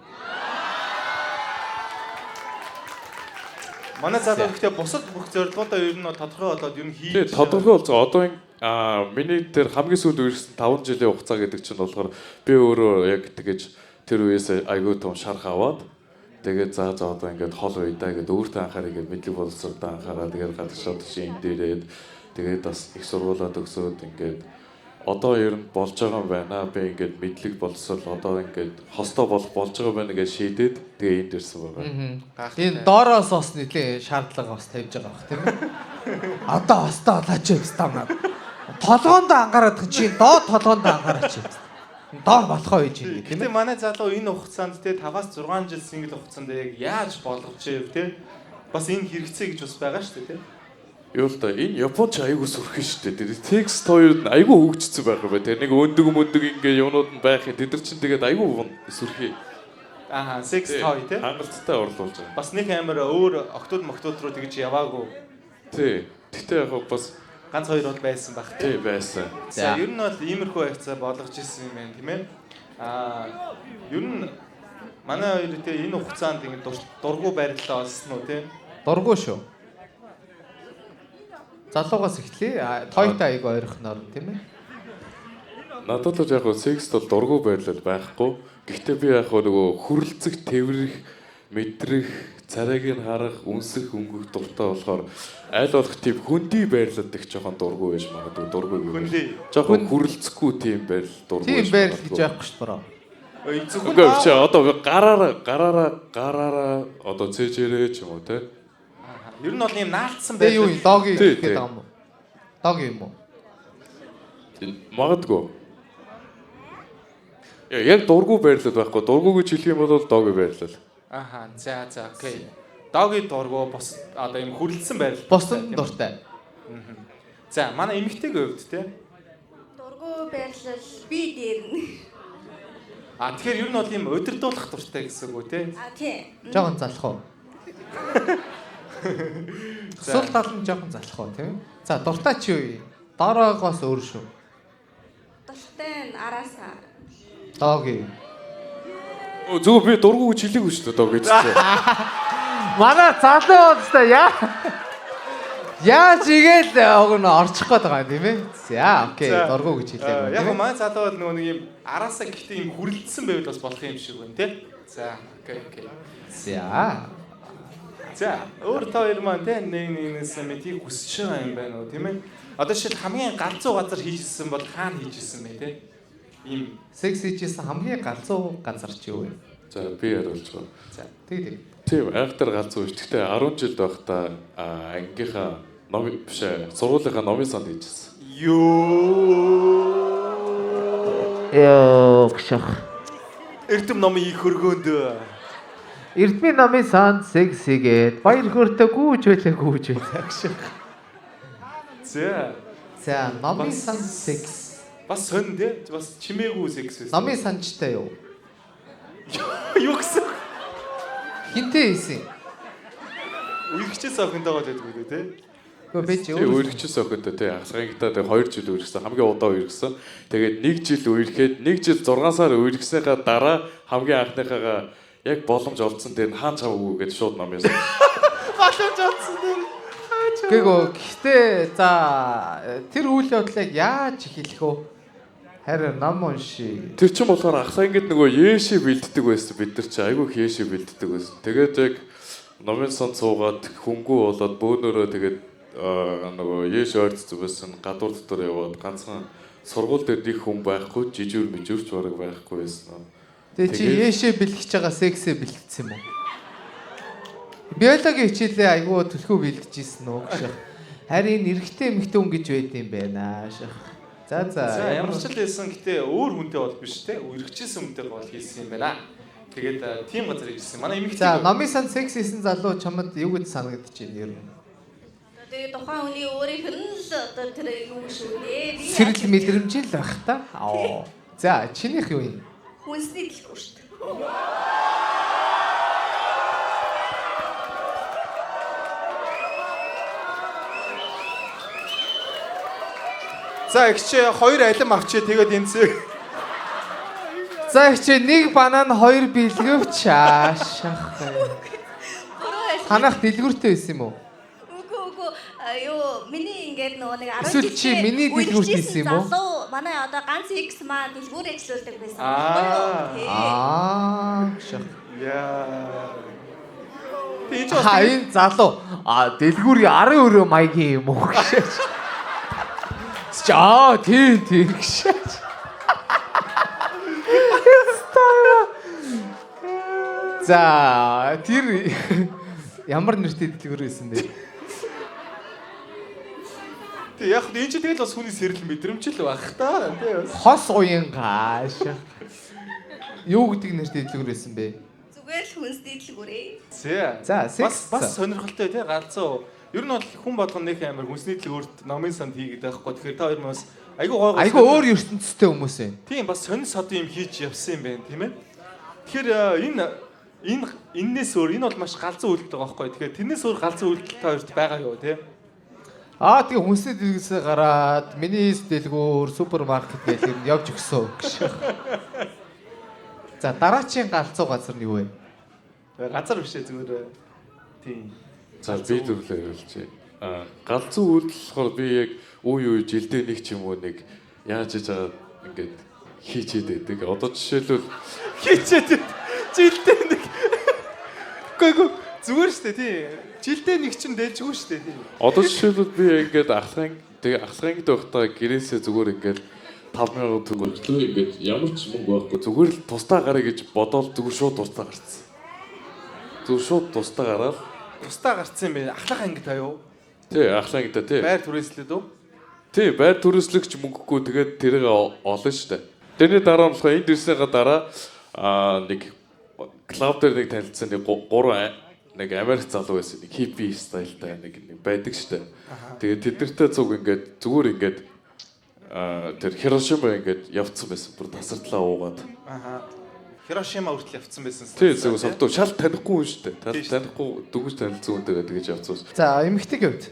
Манай залуу гэхдээ бусад бүх зорилгоудаа ер нь тодорхой болоод ер нь Тэгээ хийж тодорхой болсон. Одоо миний тэр хамгийн сүүлд үргэлжлэн 5 жилийн хугацаа гэдэг чинь болохоор би өөрөө яг тэгэж тэр үеэс айгүй том шарх аваад тэгээд за одоо ингээд хол уйдаа гэдэг өөртөө анхаарал ингээд мэдлэг боловсролтой анхаарал тэгээд гадагшаад шин дээрээд тэгээд бас их сургуулаад өгсөөд ингээд одоо ер нь болж байгаа юм байна. Би ингээд мэдлэг болсол одоо ингээд хостоо болж байгаа байна гэж шийдээд тэгээ энд ирсэн байгаа. Энэ доороос бас нэлийн шаардлага бас тавьж байгаа бах тийм ээ. Одоо хостоо олооч юм байна. Толгоонд ангараад чи доод толгоонд ангараач юм. Доор болохоо хийж юм тийм Гэтэ ээ. манай залуу энэ хугацаанд те 5-6 жил сингл хугацаанд яг яаж болгож ив те бас энэ хэрэгцээ гэж бас байгаа шүү дээ те. Юу л да энэ Японч айгуу сүрхэн шүү дээ. Тэр текст хоёрод нь айгуу хөгжсөн байгаа бай. Тэр нэг өндөг ингээ юмнууд нь байх юм. Тэд нар чинь тэгээд айгуу сүрхий. Ааха, секс той те. Хангалттай орлуулж байгаа. Бас нэг амар өөр октод моктод руу тэгж яваагүй. Тий. Гэтэ яг бас Ганц хоёр бол байсан баг. тий байсан. За ер нь бол иймэрхүү байцаа болгож ирсэн юм байна тийм ээ. Ер нь манай хоёр те энэ хугацаанд ингэ дургу байрлалаа олсон уу те. Дургу шүү. Залуугаас эхлэе. Тойтой айгу ойрхоноор тийм ээ. Надад л яг секст бол дургу байрлал байхгүй. Гэхдээ би яг нөгөө хүрлцэх, тэврэх, мэдрэх, царайг нь харах, үнсэх, өнгөх дуртай болохоор аль болох тийм хүндий байрлал их жоохон дургу байж магадгүй дургу гэвэл. Хүндий. Жоохон хүрлцэхгүй тийм байл дургу. Тийм байл гэж байхгүй шүү дээ. Зөвхөн Үгүй чи одоо гараараа одоо цээжэрээ ч юм уу те. ер нь бол ийм наалтсан Тэ юу байл. юм доги Тий, гэдэг тий. юм уу? Доги юм уу? Магадгүй. Яг дургу байрлал байхгүй. Дургу гэж хэлэх юм бол доги байрлал. Ааха, за окей. Доги дургу бос одоо ийм хүрлэлсэн байл. Босон дуртай. За манай эмэгтэйгийн хувьд те. Дургу байрлал би дээр нь. Тэгэхээр ер нь бол ийм удирдуулах дуртай гэсэн үг үү те. Тийм. Жохон залах уу? Сул тал нь жохон залах уу тийм ээ? За дуртай чи юу юм? Доороогоос өөр шүү. Дуртай нь араасаа. Доги. Зөв би дургу гэж хэлээгүй шүү дээ доги гэж. Манай залуу болстой яа. Яаж игээл уг нь орчих гээд байгаа юм тийм ээ? За окей дургу гэж хэлээ. Яг манай залуу бол нөгөө нэг ийм араасаа гэхдээ ийм хүрлэлсэн байвал бас болох юм шиг байна те. За окей. За өөр та хоёр маань те нэгнээс мэдгийг хүсэж байгаа юм байна уу тийм ээ? Одоо шил хамгийн галзуу газар хийжсэн бол хаана хийжсэн бэ те? Ийм секс хийжсэн хамгийн галзуу газар чи юу вэ? За би яриулж байгаа. За тэг. Тийм айхтар галзуу шүү. Гэхдээ 10 жил байхдаа ангийнхаа ном биш сургуулийнхаа номын санд хийжсэн. Яа гшах. Эрдэм номын их хөргөөнд Эрдмийн намын санд секс хийгээд баяр хөөртэй гүүж байлаа гшах. За намын санд секс. бас сонь те бас чимээгүй секс байсан. Намын санчтай юу? Юу гэсэн? Хинтээ хийсэн. Үерхчээс охинтойгоо байдгүй те. Гэхдээ би чи Тийм үерхчээс охинтой тий хасгангтаа 2 жил үерхсэн хамгийн удаа үерхсэн. Тэгээд 1 жил үерхэд 1 жил 6 сар үерхснийхаа дараа хамгийн анхныхаагаа яг боломж олдсон дээр хаан чавгүй гэж шууд ном яасан. Боломж олдсон дээр. Гэхдээ за тэр үйл явдлыг яаж хэлэх вэ? Харин ном унши. Тэр чинь болохоор ахлаа ингэдэг нөгөө Есүс бэлддэг байсан бид нар чи айгүй Есүс бэлддэг байсан. Тэгээд яг номын сон суугаад хөнгүү болоод бөөнөрөө тэгээд нөгөө Есүс ойрцсон байсан гадуур дотор яваад ганцхан сургууль дээр нэг хүн байхгүй жижүүр мэжүүрч бараг байхгүй байсан. Тэгээ чи Есүс бэлгэж байгаа сексээ бэлтгэсэн юм уу? Биологийн хичээлээ айгүй төлхөө бэлдэж ийсэн үү гэх. Харин эрэгтэй эмэгтэй хүн гэж байд юм байна шах. За ямар ч л хэлсэн гэтээ өөр хүнтэй бол биш те. Үерхчээсэн хүнтэй бол хийсэн юм байна. Тэгээд тийм газар хийсэн. Манай эмэгтэй. За номын санд секс хийсэн залуу чамд юу гэж санагдаж байна ер нь? Тэгээд тухайн хүний өөрийнх нь л одоо тэр юу шүү дээ. Сэрэл мэдрэмжил байх та. За чинийх юу юм? Хүнсний дэлгүүр шүү дээ. За ихчээ 2 алим авчээ тэгээд энэ зэрэг. За ихчээ 1 банан 2 бэлгэвч аашах. Танах дэлгүүртэй байсан юм уу? Үгүй юу миний ингээд нөгөө нэг 10 Эсвэл чи миний дэлгүүрт хийсэн юм уу? Залуу манай одоо ганц X маань дэлгүүр ажилладаг байсан. Шах. Яа. Энэ залуу дэлгүүрийн арын өрөө маягийн юм уу гэж. Тийм гэж. За тэр ямар нэртэй дэлгүүр байсан бэ? Тэг яг энэ ч тэгэл бас хүний сэрэл мэдрэмж л байх та. Тэ бас. Хос уян gaаш. Юу гэдэг нэртэй дэлгүүр байсан бэ? Зүгээр л хүнсний дэлгүүрээ. За, бас сонирхолтой тий галзуу. Ер нь бол хүн болгоно нэг амар хүнсний дэлгүүрт номын санд хийгээд байхгүй. Тэгэхээр та хоёр бас айгүй гой. Айгүй өөр ертөнцтэй хүмүүс байна. Тийм бас сонир сод юм хийж явсан юм байна тийм ээ. Тэгэхээр энэс өөр энэ бол маш галзуу үйлдэл байгаа байхгүй. Тэгэхээр тэрнээс өөр галзуу үйлдэл та хоёрт байгаа юу тий? Тэгээ хүнсний дэлгүүрээс гараад миний дэлгүүр супермаркет гэх юм явж өгсөн гэж. За дараачийн галзуу газар нь юу вэ? Газар бишээ зүгээр. Тийм. За би төрлөө хэлчихье. Галзуу үйлдэл болохоор би яг үе жилдээ нэг ч юм уу нэг яаж хийж байгаа ингээд хийчээд байдаг. Одоо жишээлбэл Хийчээд жилдээ нэг. Гүг зүгээр шүү дээ тий. Жилдээ нэг ч дээлжгүй шүү дээ тий. одоо жишээлбэл би ингээд ахлагын доохтой гэрээсээ зүгээр ингээд 5,000 төгрөг ингээд ямар ч мөнгө байхгүй зүгээр л тусдаа гараа гэж бодоод зүгээр шууд тусдаа гарцсан. Зүгээр шууд тусдаа гараад Тусдаа гарцсан юм бэ? Ахлах анги таа юу? тий ахлагтай тий. Байр түрээслээд үү? Тий байр төрөслөгч мөнгөгүй тэгээд тэрийг олно шүү дээ. Тэрний дараа нь болохоор энд ирсэнийхаа дараа нэг клуб дээр нэг танилцсан нэг 3 нэг Америк залуу байсан. Нэг хиппи стайлтай нэг байдаг шүү дээ. Тэгээд тэднэртэй зүг ингээд зүгээр ингээд тэр Хирошима ингээд явцсан байсан. Бүр тасардлаа уугаад. Хирошима хүртэл явцсан байсан. Тий зөв совдоо шал танихгүй юм шүү дээ. Танихгүй дүгэж танилцсан үнтэйгээ тэгэж явцсан. За эмэгтэйг хувьд.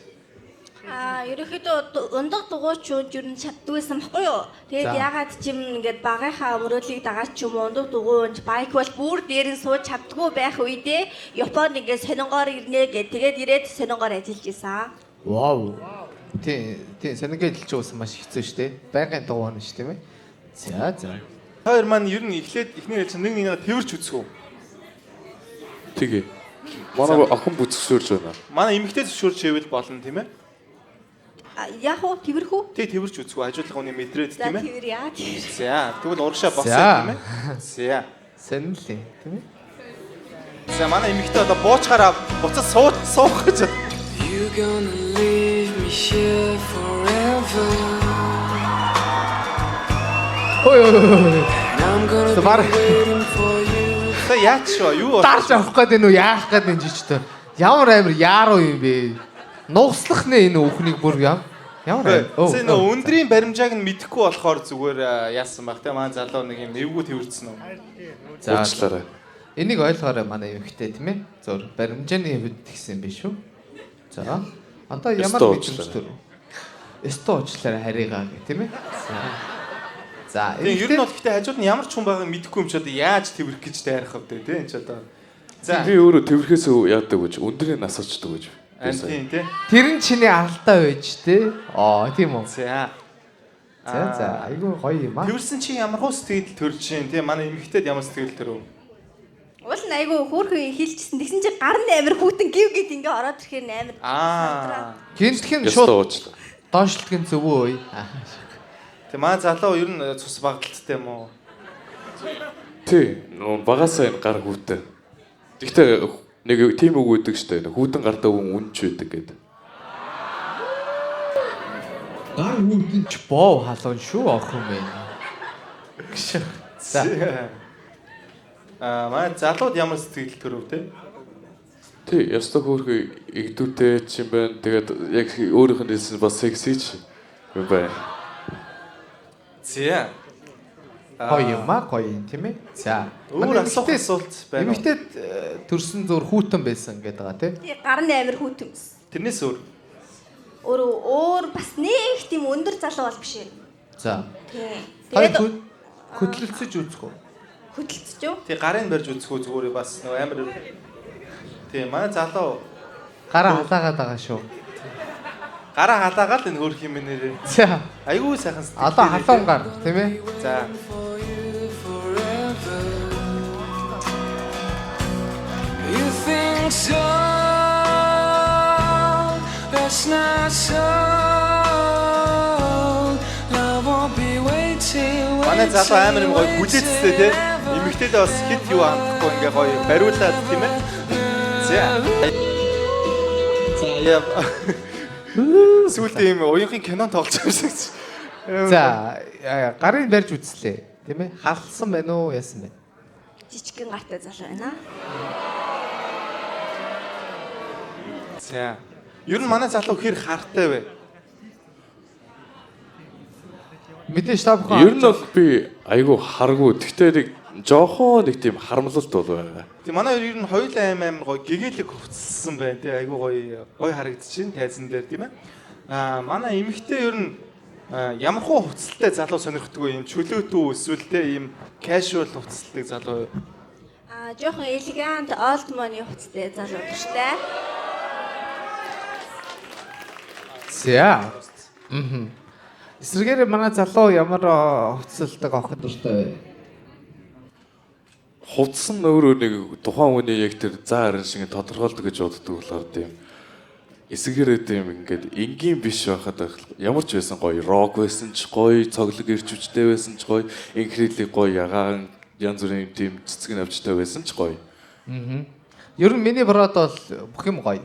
Ерөнхийдөө ундаг дугуйчууд ер нь чаддгүйсэн баггүй юу? Тэгээд ягаад ч юм ингээд багийнхаа өмрөөлийг дагаад ч юм ундаг дугуйч байк бол бүр дээр нь сууж чаддгүй байх үедээ Японд ингээд сонингоор ирнэ гэд тэгээд ирээд сонингоор ажиллаж исэн. Вау. Тийм сонингээ хэлж уусан маш хэцүү шүү дээ. Байнгын дугуйн шүү тийм ээ. За. Хоёр маань ер нь эхлээд эхний хэлж нэг тэрвэрч үзэх үү? Тэгээ. Манай охин бүзгшөөрж байна. Манай эмэгтэй зөвшөөрч хэвэл болно тийм ээ? Яг уу тэрхүү? Тэг тэрвэрч үзэх үү? Ажуулах хүний мэдрээд тийм ээ? Тэр яа. За тэгвэл урагшаа босоо тийм ээ? За. Сонирхлээ тийм ээ. За манай эмэгтэй одоо буучгаараа буцаж суух гэж. You gonna leave me here forever. Ой. I'm gonna Стопар. be waiting for you. Та яач шоо юу Дарж авах гээд энэ үү яах гээд энэ жижигтэй. Ямар амир яаруу юм бэ? Нуугслах нэ энэ үхнийг бүр ямар амир. Тэ нөө өндрийн баримжааг нь мэдэхгүй болохоор зүгээр яасан баг те маань залуу нэг юм эвгүй тэрвэрсэн үү? За Уучлаарай. энийг ойлгоорой манай эмэгтэй тийм ээ. Зур баримжааны хувьд тэгсэн биш үү? За одоо ямар мэдрэмж төр? Эсто уучлаарай харийгаа гэх тийм ээ. За Тэгээ ер нь бол гэхдээ хажууд нь ямар ч хүн байгааг мэдэхгүй юм ч одоо яаж тэрвэрх гэж тайрах вэ те энэ ч одоо. За Би өөрөө тэрвэрхээс яадаг гэж өндрийн нас очдог гэж. тийм те. тэр нь чиний алдаа байж те. Тийм үү. За. Айгүй гоё юм аа. Тэрсэн чи ямар хөө сэтгэл төрж шин те манай эмэгтэйд ямар сэтгэл төрөв? Уул нь айгүй хөөрхөн хийлжсэн. Тэгсэн чи гар нь амир хүүтэн гів гэд ингээ ороод ирэхээр амир. Гинтхэн Ястаа шууд уучлаа. доошлтгийн зөв үү? Тэг маань залуу ер нь цус багталтай юм уу? Тий, багасаа энэ гар хүүтэй. Гэхдээ нэг тийм үг өгдөг штэ. Хүүтэн гартаа хүн үнч байдаг гэдэг. Гар хүүтэн ч боо халуун шүү охин мэн. За. Манай залууд ямар сэтгэл төрөв те? Тий, ястаа хөөрхөн игдүүтэй ч юм байна. Тэгээд яг өөрийнх нь хэлсэн бас секси ч юм байна. За. Гоё юм аа гоё юм тийм ээ. За. Өөр асуулт байна уу? Эмэгтэйд төрсөн зур хүүтэн байсан гэдэг байгаа тийм. Тий гар нь амир хүүтэн байсан. Тэрнээс өөр. Өөр бас нэг тийм өндөр залуу бол биш ээ. За. Тий. Тэгээд Тэгээд хөдөлсөж үзэх үү? хөдөлсөж юу? Тэг гарын барьж үзэх үү зүгээр бас нөгөө амар. Тий манай залуу Гараа халаагаад байгаа шүү. гараа халаагаад энэ хөрх юм нэрээ. За. Айгүй сайхан сэтгэл. Одоо халуун гар тийм ээ. За. For you forever. You think so? That's not so. манай залуу амар юм гоё хүлээцтэй те. Эмэгтэйдээ бас хит юу хандахгүй ингээ гоё бариулаад тийм ээ. За. За. Сүүлд ийм уянхын кинон тоглож байсан. За гарын барьж үзлээ. Тийм ээ? Халсан байна уу? Яасан бэ? Жижигхэн гартай залуу байна. За. Ер нь манай залуу хэр хартай вэ? Мэдээж та бүхэн Ер нь бол би айгүй харгүй. Гэхдээ нэг жоохон нэг тийм харамлалт бол байгаа. Тэг манай ер нь хоёулаа амар гоё гэгээлэг хувцсан байна тий айгүй гоё харагдчихээн тайзан дээр тийм ээ. Манай эмэгтэй ер нь ямархуу хувцалтай залуу сонирхдаггүй юм чөлөөтөө эсвэл тий ийм casual хувцалтай залуу. Жоохон элегант old money хувцастай залуу дуртай. За. Эсрэгээр манай залуу ямар хувцалдаг авах дуртай вэ? Хувцсан өөрөө нэг тухайн үений яг тэр заа харин шиг тодорхойлдог гэж боддог болохоор тийм эсгээрээ тийм ингээд энгийн биш байхад ямар ч байсан гоё рок байсан ч гоё цоглог ирчвчтэй байсан ч гоё инхрийлэг гоё ягаан янз бүрийн тийм цэцэг навчтай байсан ч гоё. Ер нь миний брод бол бүх юм гоё.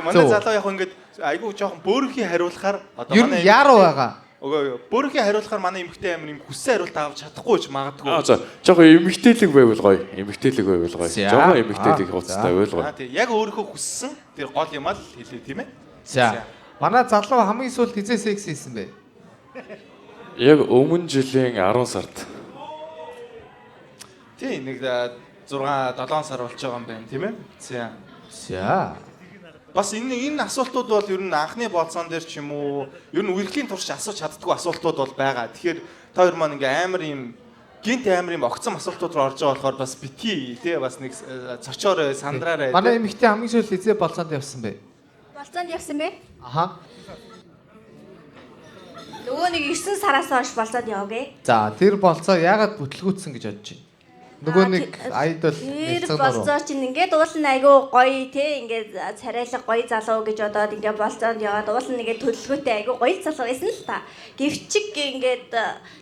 Манай залуу яг ингээд айгүй жоохон бөөрхий хариулахаар одоо Ер нь яруу байгаа. Өгөө бөөрхий хариулахаар манай эмэгтэй амар юм хүссэн хариулт авч чадахгүй ч магадгүй. За жоохон эмэгтэйлэг байвал гоё. Эмэгтэйлэг байвал гоё. Жоохон эмэгтэйлэг хувцастай байвал гоё. Тийм яг өөрийнхөө хүссэн тэр гол юм аа л хэлээ тийм ээ. За. Манай залуу хамгийн сүүлд хизээ секс хийсэн бэ? Яг өмнө жилийн 10 сард. Тийм нэг 6 7 сар болж байгаа юм байна тийм ээ. За. Бас энэ асуултууд бол ер нь анхны болцоон дээр ч юм уу ер нь үргэлжлэлийн турш асууж чаддгүй асуултууд бол байгаа. Тэгэхээр та хоёр маань ингээ амар юм гинт амар юм огцом асуултууд руу орж байгаа болохоор бас бити тий бас нэг цочоор сандраарай. Манай эмэгтэй хамгийн сүүлд хизээ болцоонд явсан бэ? Болцоонд явсан бэ? Аха. Нөгөө нэг 9 сараас хойш болцоод явгээ. За, тэр болцоо яагаад бүтлгүүцсэн гэж бодож байна? Нөгөө нэг айдол тэр болцоо чинь ингээд уул нь айгүй гоё те ингээд царайлаг гоё залуу гэж бодоод ингээд болцоонд яваад уул нь ингээд төлөвлөгөөтэй айгүй гоё залуу байсан л та. Гэвчиг ингээд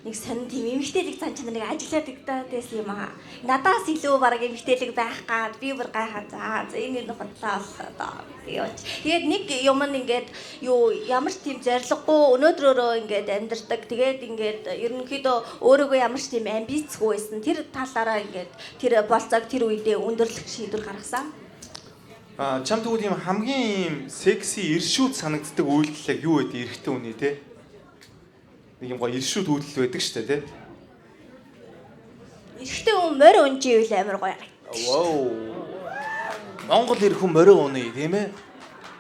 нэг сонин тийм эмэгтэйлэг цан чанар нэг ажиллаад игдаад байсан юм аа. Надаас илүү бараг эмэгтэйлэг байх гад би бүр гайхаа за энэ нэг бодлоо одоо явж. Тэгээд нэг юм нь ингээд юу ямар ч тийм зориггүй өнөөдрөөрөө ингээд амьдэрдэг. Тэгээд ингээд ерөнхийдөө өөрөөгөө ямар ч тийм амбицгүй байсан. Тэр талаараа ингээд тэр болцоог тэр үедээ өндөрлөх шийдвэр гаргасан. Чам тэгвэл ийм хамгийн ийм секси иршүүд санагддаг үйлдэл юу вэ? Эрэгтэй хүний те. Нэг юм гоё иршүүд үйлдэл байдаг шүү дээ те. Эрэгтэй хүн морь унживэл амар гоё. Вау. Монгол ирэх хүн морь унаа тийм ээ.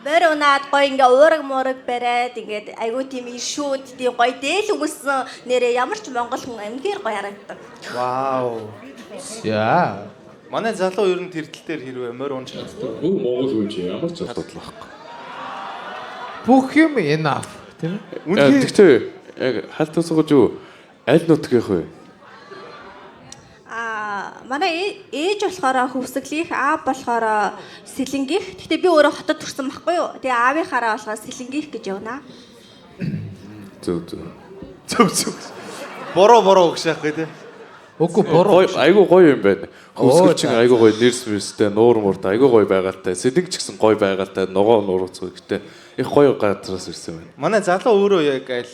Морь унаад гоё ингээ уураг муураг бариад ингээд айгүй тийм иршүүд тийм гоё дээл өмсөн нэрээ ямар ч монгол хүн амгээр гоё харагддаг. Вау. За. Манай залуу ер нь тэр тал дээр хэрвээ морь унж чаддаг. Монгол хүн чи ямар ч асуудал байхгүй. Бүх юм enough, тийм ээ? Гэхдээ яг хальт усгож юу аль нутгийнх вэ? Манай ээж болохоор хөвсгөлийнх, аав болохоор сэлэнгийнх. Гэхдээ би өөрөө хотод төрсэн байхгүй юу? Тэгээ аавынхаараа болохоор сэлэнгийнх гэж явна. Зөв. Бороо өгшаахгүй те. Үгүй буруу. Айгуу гоё юм байна. Хөвсгөл чинь айгуу гоё нэрс мэрстэй, нуур мурт айгуу гоё байгaalтай. Сэлэнг ч гэсэн гоё байгaalтай, ногоо нурууцгүй гэхдээ их гоё газраас ирсэн байна. Манай залуу өөрөө яг аль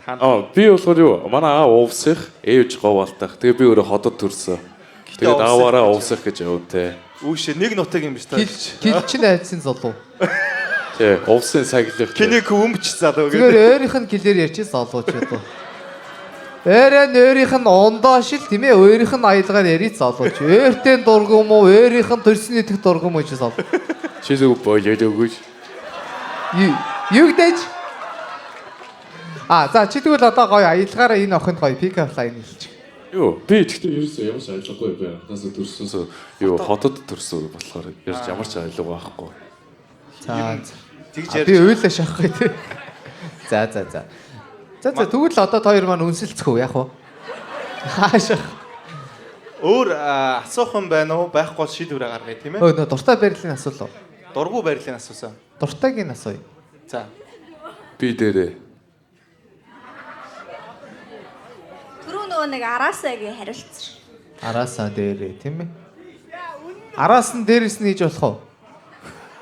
хаана. Би болохоор юу? Манай аав увсах, ээж говалтах. Тэгээ би өөрөө ходод төрсөн. Тэгээд ааваараа увсах гэж явв те. Үүшээ нэг нутаг юм биш та. Килчин айдсын залуу. Тий, увсын саглах. Киник өмч залуу гэдэг. Тэгэхээр өөрийнх нь гэлээр ярьчих залууч юу. Өөрийнх нь ондоош л тийм ээ, өөрийнх нь аялгаар ярих залууч. Өөртөө дургум уу, өөрийнх нь төрсний идэх дургум уу ч залуу. Чизэг боёд өгөөж. Юу гэж? За чи тэгвэл одоо гоё аялгаараа энэ охинд гоё пикап лайн хэлчих. Юу, би тэгтээ ерөөсөө ямар ч айлгагүй байна. Надаас төрсөнсөө юу хотод төрсөн болохоор ярьж ямар ч айлгаа байхгүй. Тэгж ярьж. Би уйлаа шахах тий. За. Тэгвэл одоо хоёр маань үнсэлцэх үү яах вэ? Хаашаа. Өөр асуух юм байна уу? Байхгүй шийдвэрээ гаргая тийм ээ. Нөө дуртай байрлалын асуулаа. Дургу байрлалын асуусан. Дуртайг нь асууя. За. Би дээрээ. нөгөө нэг араасаа гэж хариулсан. Араасаа дээрээ тийм ээ. Араас нь дээрээс нь хийж болох уу?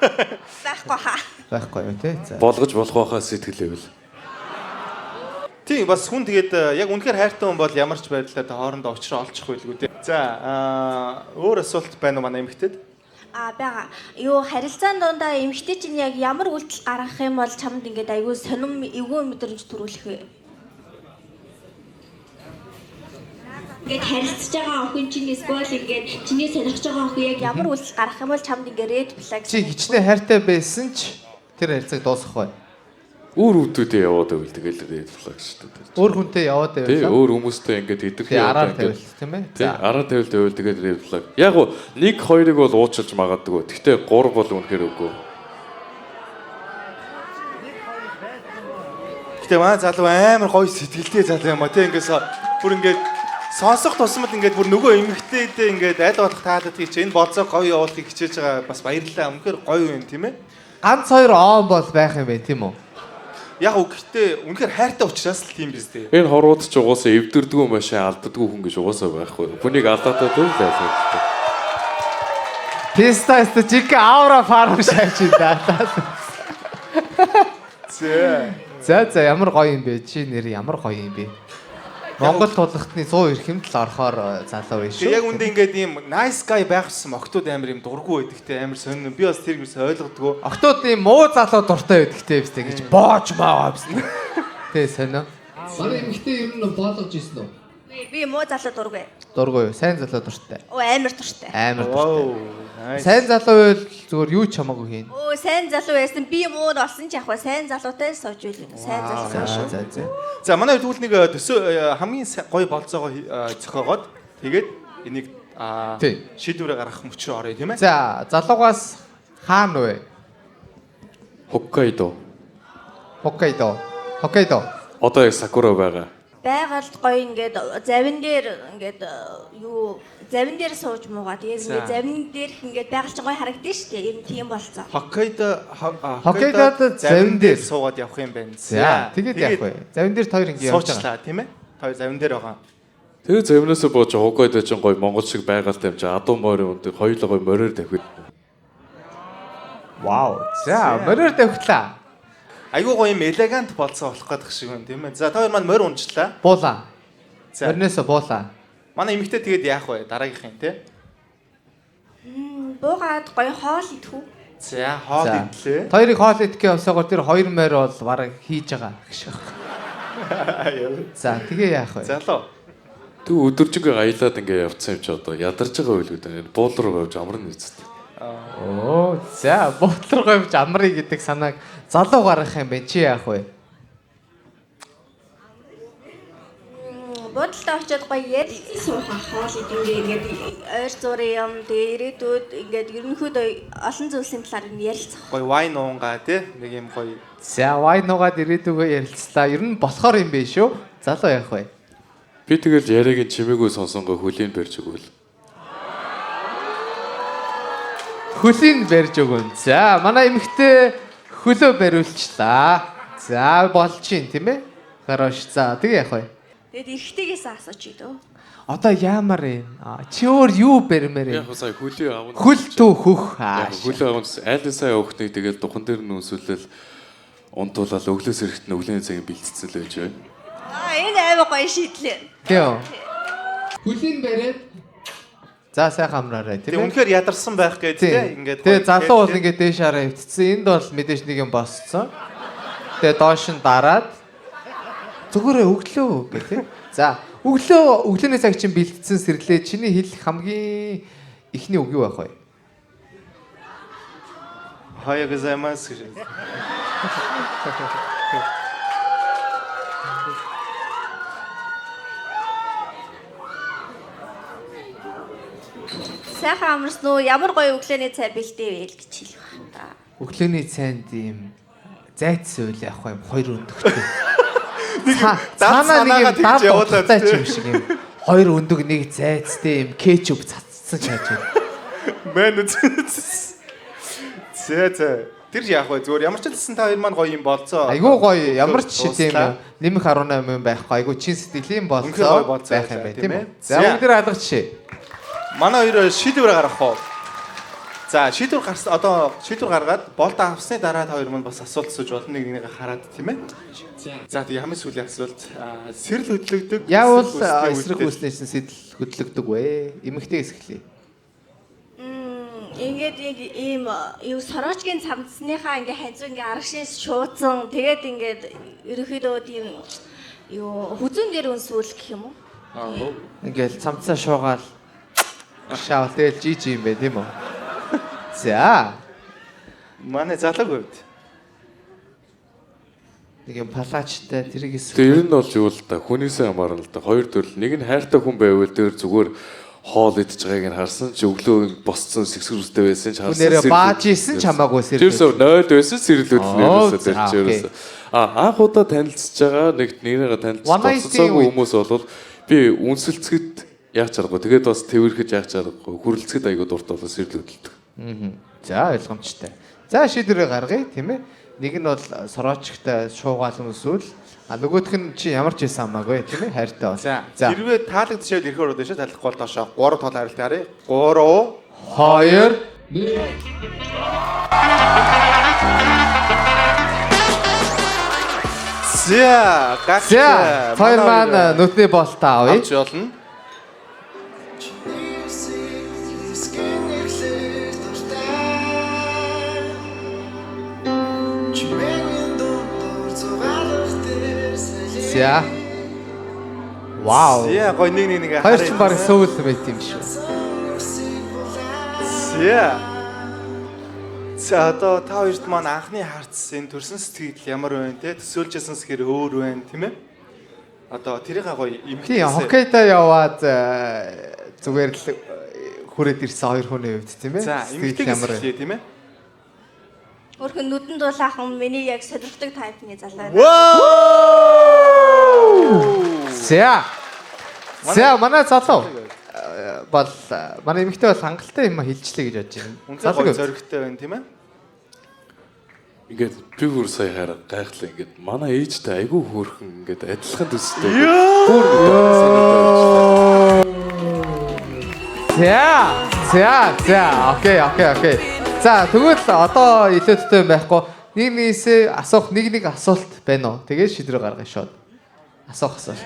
Байхгүй хаа. Байхгүй юу тий. За. Болгож болох байхаа сэтгэлээвэл. Тийм бас хүн тэгээд яг үнэхээр хайртай хүн бол ямар ч байдлаар хоорондоо очроо олчих байлгүй тий. За өөр асуулт байна уу манай эмэгтэйд? Бага. Юу харилцаан дундаа эмэгтэй чинь яг ямар үйлдэл гаргах юм бол чамд ингээд айгүй сонирм эвгүй мэдрэмж төрүүлэх вэ? Ингээд харилцаж байгаа охин чинь эсвэл ингээд чиний сонирхож байгаа охин яг ямар үйлдэл гаргах юм бол чамд ингээд ред флаг. Чи хичнээн хайртай байсан ч тэр харилцааг дуусгах бай. Өөр үүдүүдээ яваад байвал тэгэл дэвлэх шүү дээ. Өөр хүнтэй яваад Тий, байвал. өөр хүмүүстэй ингээд идэрхий Тэгээ араар тавил тийм ээ. Тий, араа тавил тэгээд дэвлэх. Яг уу 1 2-ыг бол уучлж магадгүй. Гэхдээ 3 бол үнэхээр үгүй. Гэтэ манай залуу амар гоё сэтгэлтэй залуу юм а тий ингээс бүр ингээд сонсох тусмал ингээд бүр нөгөө эмэгтэйдээ ингээд аль болох таалаад тийч энэ болцоо гоё явуулахыг хичээж байгаа бас баярлалаа. Үнэхээр гоё юм тийм ээ. Ганц хоёр он бол байх юм байна тийм үү? Яг уу гэхдээ үнэхээр хайртай учраас л тийм биз дээ. Энэ хорууд ч угаасаа эвдэрдгүй машин алддаггүй хүн гэж угаасаа байхгүй. Бүнийг алдаатай л байлаа. Теста чиг аура фарм шаачи да. За ямар гоё юм бэ? Чи нэр ямар гоё юм бэ? Монгол тулгтны 100 эрхэмд л орохоор залуу байж шүү. Яг үндэ ингээд ийм nice guy байхсан октод амар юм дурггүй байдагтэй амар сонир. Би бас тэр юмс ойлгодгоо. Октод ийм муу залуу дуртай байдагтэй бистэй гэж боож маа бистэй. Тэ сонио. Манай эмэгтэй ер нь болгож ирсэн үү? Би муу залуу дургүй. Дургүй юу? Сайн залуу дуртай. Амар дуртай. Амар дуртай. Сайн залуу байвал зүгээр юу ч хамаагүй хийн. Сайн залуу байсан би муу болсон ч яг хаа сайн залуутай сууж үйл. Сайн залуу шүү. За манай тэгвэл нэг төсөө хамгийн гоё болцоогоо зохиогоод тэгээд энийг шийдвэрээ гаргах мөчрөө орё тийм ээ. За залуугаас хаана вэ? Хоккайдо. Хоккайдо. Одоо яг Сакура байгаа. Байгальд гоё ингээд завин дээр ингээд юу завин дээр сууж муугаа. Тэгээд ингээд завин дээр ингээд байгаль чинь гоё харагдаж штэ. Ер нь тийм болцоо. Хоккайдод завин дээр суугаад явах юм байна. За тэгээд яах вэ? Завин дээр хоёр ингээд явж байгаа. Суучлаа тийм ээ. Хоёр завин дээр байгаа. Тэгээ завнаас бооч Хоккайдо ч гоё монгол шиг байгальтай юм чи адуу морин унтыг хоёулаа гоё мороор тавих. Вау. За мороор тавихлаа. Айгуу гоё юм элегант болцоо болох гэдэг шиг байна тийм ээ. За та хоёр маань морь унчлаа. Буулаа. За. Морнесо буулаа. Манай эмэгтэй тэгээд яах вэ? Дараагийнх нь тий. Буугаад гоё хоол идэх үү? За хоол идлээ. Хоёрыг хоол идэхээ явсагаар тэр хоёр морь бол бараг хийж байгаа гэж байна. За тэгээ яах вэ? Залуу. Тэг өдөржингөө аялаад ингээ явцсан юм чи одоо ядарч байгаа үйл үүдээ буул руу явж амарна үст. Оо за буудлар говьж амрыг гэдэг санааг залуу гаргах юм бэ? Чи яах вэ? Бодлоо очиод гоё ярилцсан суухаа хоол идэвгээ ингээд ойр зургийн юм тэгээ ирээдүйд ингээд ерөнхийдөө олон зүйлсийн талаар ярилцах. Гоё вайн уунгаа тий. Нэг юм гоё. За вайн нугаад ирээдүгөө ярилцлаа. Ер нь болохоор юм бэ шүү. Залуу яах вэ? Би тэгэл яриагийн чимээгүй сонсонгоо хөлийн барьж өгвөл. Хөлийн барьж өгөн. За манай эмэгтэй хөлөө бариулчлаа. За болж чинь тийм ээ? Гараш. За тэгээ яах вэ? Тэгэд эргэтэйгээс асууч идөө. Одоо яамаар вэ? Чи өөр юу баримаар Яг вэ? сая хөлийн аав. Хөл түү хөх. Хөлийн аав айлын сая өгөхнийг тэгэл духан дээр нь үнсүүлэл унтуулаад өглөөс эрэхт нь өглөөний цагийн бэлтцсэн л байж байна. Энэ аймаг гоё шийдлээ. Тийм. Хөлийн бариад за сайхан амраарай Тэг тийм ээ? үнэхээр ядарсан байх гэж тий. Ингээд Тэгээ залуу бол ингээд дээш хараа хөвтсөн. Энд бол мэдээж нэг юм босцсон. Тэгээ доош нь дараад зүгээрээ өглөө гэх тийм. За өглөөний цаг чинь бэлтцсэн сэрлээ. Чиний хэлэх хамгийн ихний үг юу байх вэ? Хаяа гозаймас гэж. Сайхан амарсан уу? Ямар гоё өглөөний цай бэлдээвэ л гэж хэлэх байна та. Өглөөний цайнд ийм зайц үйл явах юм хоёр өндөгтэй. Цаанаа нэг юм даад явуулаад явуулаад юм шиг юм. Хоёр өндөг нэг зайцтай юм кетчуп цацсан чааж байна. Мэн үз. Зэ. Тэр яах вэ? Зүгээр ямар ч хэлсэн та хоёр маань гоё юм болцоо. Айгуу гоё ямар ч тийм нэмэх 18 юм байхгүй. Айгуу чин сэтгэлийн болцоо байх юм байна тийм ээ. За бүгд алга жишээ. Манай хоёр шийдвэр гаргах уу? За шийдвэр гаргаад болт авсны дараа та хоёр маань бас асуулт асууж болно нэг нэгээ хараад тийм ээ. За тэгээ хамгийн сүүлийн асуулт сэрэл хөдлөгдөг. Яавал эсрэг хүснээс сэтэл хөдлөгдөг вэ? Эмэгтэйгээс эхлэе. Ингээд ийм юу сороочгийн цамцсныхаа ингээ хажуу ингээ аргашээс шуудсан тэгээд ингээд ерөөхдөө тийм юу хүзүүн дээр үнсүүл гэх юм уу? Ингээл цамцаа шуугаал шаавал тэгэл жижиг юм бэ тийм үү? За. Манай залууг хувьд Нэг юм палаачтай тэрийг Тэгээ ер нь бол юу л да хүнээсээ хамаарна л да. Хоёр төрөл. Нэг нь хайртай хүн байвал тэр зүгээр хоол идэж байгааг нь харсан ч өглөө босцсон сэгсрүүстэй байсан ч харсан. Хүнээрээ бааж исэн ч хамаагүй сэрэл. Тэрсөө 0 байсан сэрэлүүднээс тэрчээрээс. Анх удаа танилцж байгаа нэгнийгээ танилцсан хүмүүс бол би үнсэлцгэд яач чаргагүй. Тэгээд бас тэрвэрхэд яач чаргагүй. Хүрлцгэд айгуу дурт болоо сэрэлүүдэлдэг. За ойлгомжтой. За шийдвэрээ гаргая тийм ээ. Нэг нь бол сороочгтой шуугаал үнсүүл. Нөгөөх нь чи ямар ч байсан хамаагүй тийм ээ хайртай бол. За хэрвээ таалагдчихвал ирэхээр удаа шээ талахгүй бол доошоо 3 тол харилт харъя. 3 2 За гацаа. Хоёр маань нүдний болтоо авъя. Авч болно. За. Вау. За гой нэг Хоёр ч баг сөүл байт юм шүү. За одоо та хоёрт маань анхны харц энэ төрсөн сэтгэл ямар байна те төсөөлжсэн сэхэр өөр байна тийм ээ. Одоо тэрийг гоё Тийм хоккейда яваад зүгээр л хүрээд ирсэн хоёр хүний хувьд тийм ээ. За эмэгтэйгээс эхлэе тийм ээ. Өөрхөн нүдэн дулаахан миний яг сонирхдаг тайпны залуу байна. За манай залуу бол манай эмэгтэй бол хангалттай юм хэлжлээ гэж бодож байна. Үнэхээр гоё зөрөгтэй байна тийм ээ. Ингээд би бүр сая хараа гайхлаа ингээд манай ээжтэй айгүй хөөрхөн ингээд адилхан төстэй. Окей. За тэгвэл одоо илүүттэй байхгүй. Нэгнээсээ асуух нэг асуулт байна уу? Тэгээд шийдвэр гаргая шууд. Асуух асуулт.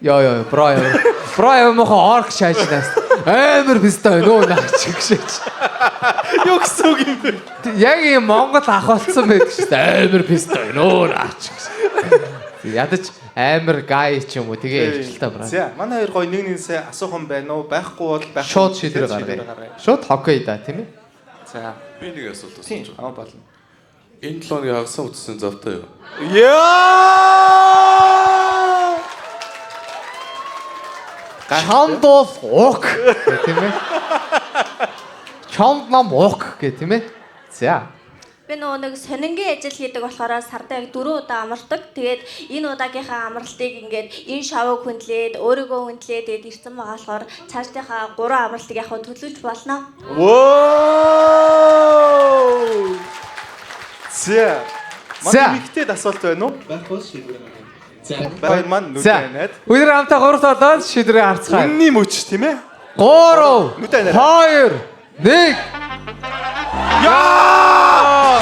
Яа, бро мохоо орк шаажнаас. Амар пистай нөө наач гişээч. Юу гэсэн үг юм бэ? Яг юм Монгол ах болсон байдаг шүү дээ. Амар пистай нөө наач гэж. Ядаж амар гай ч юм уу тэгээ ярьчлаа браа. За манай хоёр гоё нэгнээсээ асуух юм байна уу? Байхгүй бол байх. Шууд шийдвэр гаргая. Шууд хоккейда тийм ээ. За би нэг асуулт асууж байгаа. Аа болно. Энэ 7 оны хагас утасны завтай юу? Чамдол уук гэх тийм ээ. Чамд нам уук гэх тийм ээ. За. Би нэг сонингийн ажил хийдэг болохоор сарда яг 4 удаа амардаг. Тэгээд энэ удаагийнхаа амралтыг ингээд энэ шавыг хүндлээд өөрийгөө хүндлээд тэгээд ирсэн байгаа болохоор цаашдынхаа 3 амралтыг яг төлөвлөж болно. За. Манай эмэгтэй асуулт байна уу? Байхгүй шийдвэр гаргана. За. Баяр маань нүд байна. Өнөр хамтаа 3 толоод шийдвэрээ харцгаая. Үнний мөч тийм ээ? 3 2 1 Яа!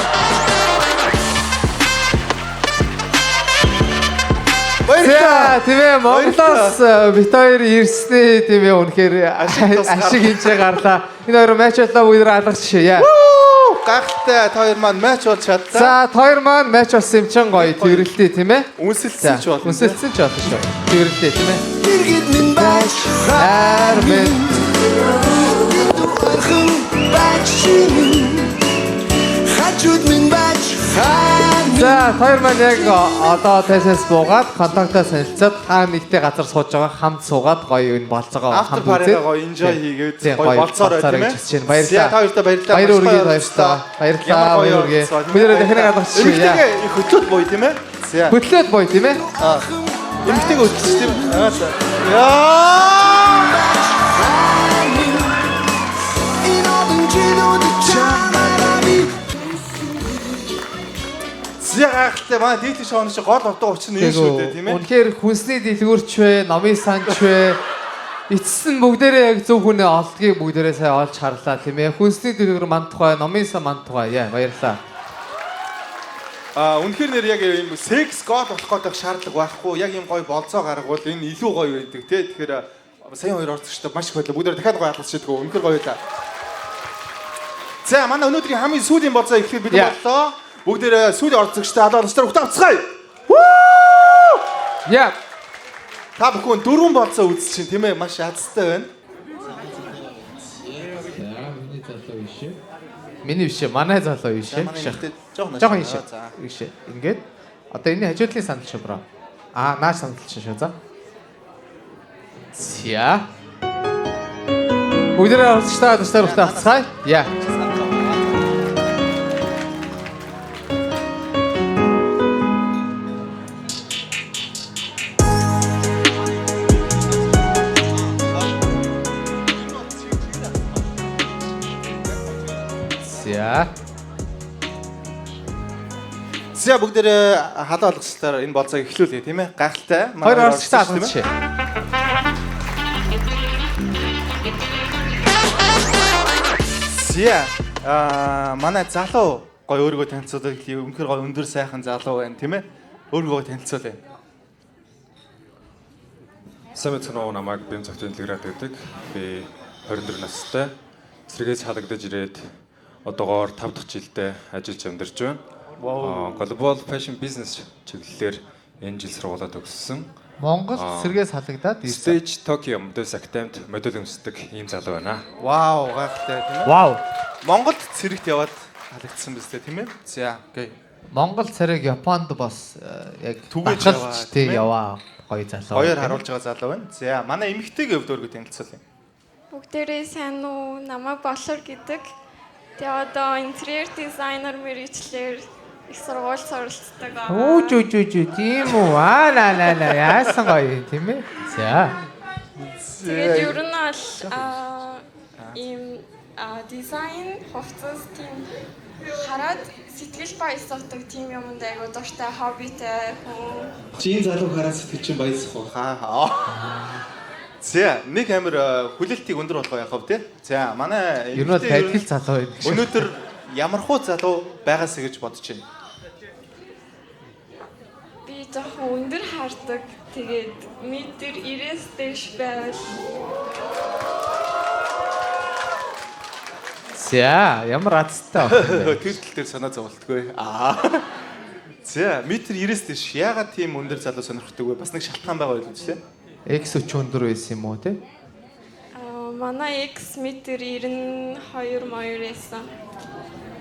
За тийм ээ Монголоос бит хоёр ирснээ тийм ээ үнэхээр ашиг хинчээ гарлаа. Энэ хоёр матч болоо бүгд алгаж шээ. Гахтай та хоёр маань матч болж чадлаа. За та хоёр маань матч болсон юм чин гоё тэрэлтэй тийм ээ. Үнсэлсэн ч болно. Үнсэлсэн ч болно шүү. Тэрэлтэй тийм ээ. Иргэд минь байж Хармын хархан байж хажууд минь байж За хоёр маань яг одоо тайсаас буугаад контактаа солилцоод та нэгтэй газар сууж байгаа хамт суугаад гоё юм болцоогоо хамт үзээд гоё enjoy хийгээд гоё болцоорой тийм ээ. Баярлалаа. Та хоёртаа баярлалаа. Баяр үргээ баярлалаа. Баяр үргээ. Бүгд дахин гадагш шээ. Эмэгтэйгээ хөтлөд бой тийм ээ. За. Хөтлөөд бой тийм ээ. Эмэгтэйгээ хөтлөж тийм. Яа! Зя гайхалтай манай дийти шоуны чи гол утга учир нь энэ шүү дээ тийм ээ. Үнэхээр хүнсний дэлгүүрч вэ, номын санч вэ? Эцэст нь бүгдээрээ яг зөв хүнээ олдгийг бүгдээрээ сайн олж харлаа тийм ээ. Хүнсний дэлгүүр манд тухай, номын сан манд тухай. Яа, баярлалаа. Үнэхээр нэр яг юм секс гол болох гэдэг шаардлага байхгүй. Яг юм гоё болцоо гаргавал энэ илүү гоё байдаг тий. Тэгэхээр сая хоёр орцогчтой маш их байлаа. Бүгдээр дахиад гоё алгасч идэггүй. Үнэхээр гоё байлаа. За манай өнөөдрийн хамгийн сүүлийн болцоо ихэхээр бид боллоо. Бүгдээр сүүлийн орцогчтой алгасчтай бүгд авцгаая. Яа. Та бүхэн дөрвөн болцоо үзчихин тийм ээ. Маш язтай байна. Миний биш ээ, манай залуу биш ээ. Жохон ийш. Ийш. Ингээд одоо энэ хажуудлын сандал шүү бро. Нааш сандал чинь шүү за. Зя. Бүгдээ орцтой бүгд авцгаая. Яа. За бүгдээр халаа алгасчлаар энэ болцоог эхлүүлье тийм ээ. Гайхалтай. Хоёр орцтой алгасч. Зя манай залуу гой өөрийгөө танилцуулах үнэхээр гой өндөр сайхан залуу байна тийм ээ. Өөрийгөө танилцуулъя. Самцноо намайг бин зөвхөн дэлгэрээд байдаг. Би 24 настай. Сэргээс халагдаж ирээд одоогоор 5 дахь жилдээ ажиллаж амьдарч байна. Global Fashion Business чиглэлээр энэ жил сургуулаа төгссөн. Монгол сэргээс халагдаад Stage Tokyo Models Academy модель өмсдөг ийм залуу байна. Вау, гайхалтай тийм ээ. Вау. Монголд цэрэгт яваад халагдсан биз дээ тийм ээ. За, окей. Монгол царайг Японд бас яг түгэж баталж тий яваа гоё залуу. Гоёор харуулж байгаа залуу байна. За, манай эмэгтэйгээ өвд өөргөө танилцуулъя. Бүгдээрээ сайн уу? Намайг Болор гэдэг. Тэгээ одоо интерьер дизайнер мэргэжлэр их сургууль суралцдаг. Оо тийм үү. Ла яасан гоё тийм ээ. За. Тэгээд ер нь бол ийм дизайн хувцас тийм хараад сэтгэл баясгадаг тийм юмд айгуу дуртай хоббитэй хүн. Чин залуу хараад сэтгэл чинь баясах уу? За, нэг амир хүлээлтийг өндөр болгоо яхав тий. За, манай ер нь байтгал залуу байдаг шүү. Өнөөдөр ямархуу залуу байгаасаа гэж бодож байна. Би жоохон өндөр хардаг. Тэгээд метр 90-с дэш байвал. За, ямар азтай байна. Тэр тал дээр санаа зовлтгүй. За, метр 90-с дэш яагаад тийм өндөр залуу сонирхдаг вэ? Бас нэг шалтгаан байгаа байлгүй тий. X өчөндөр байсан юм уу те? Манай X метр 92 байсан.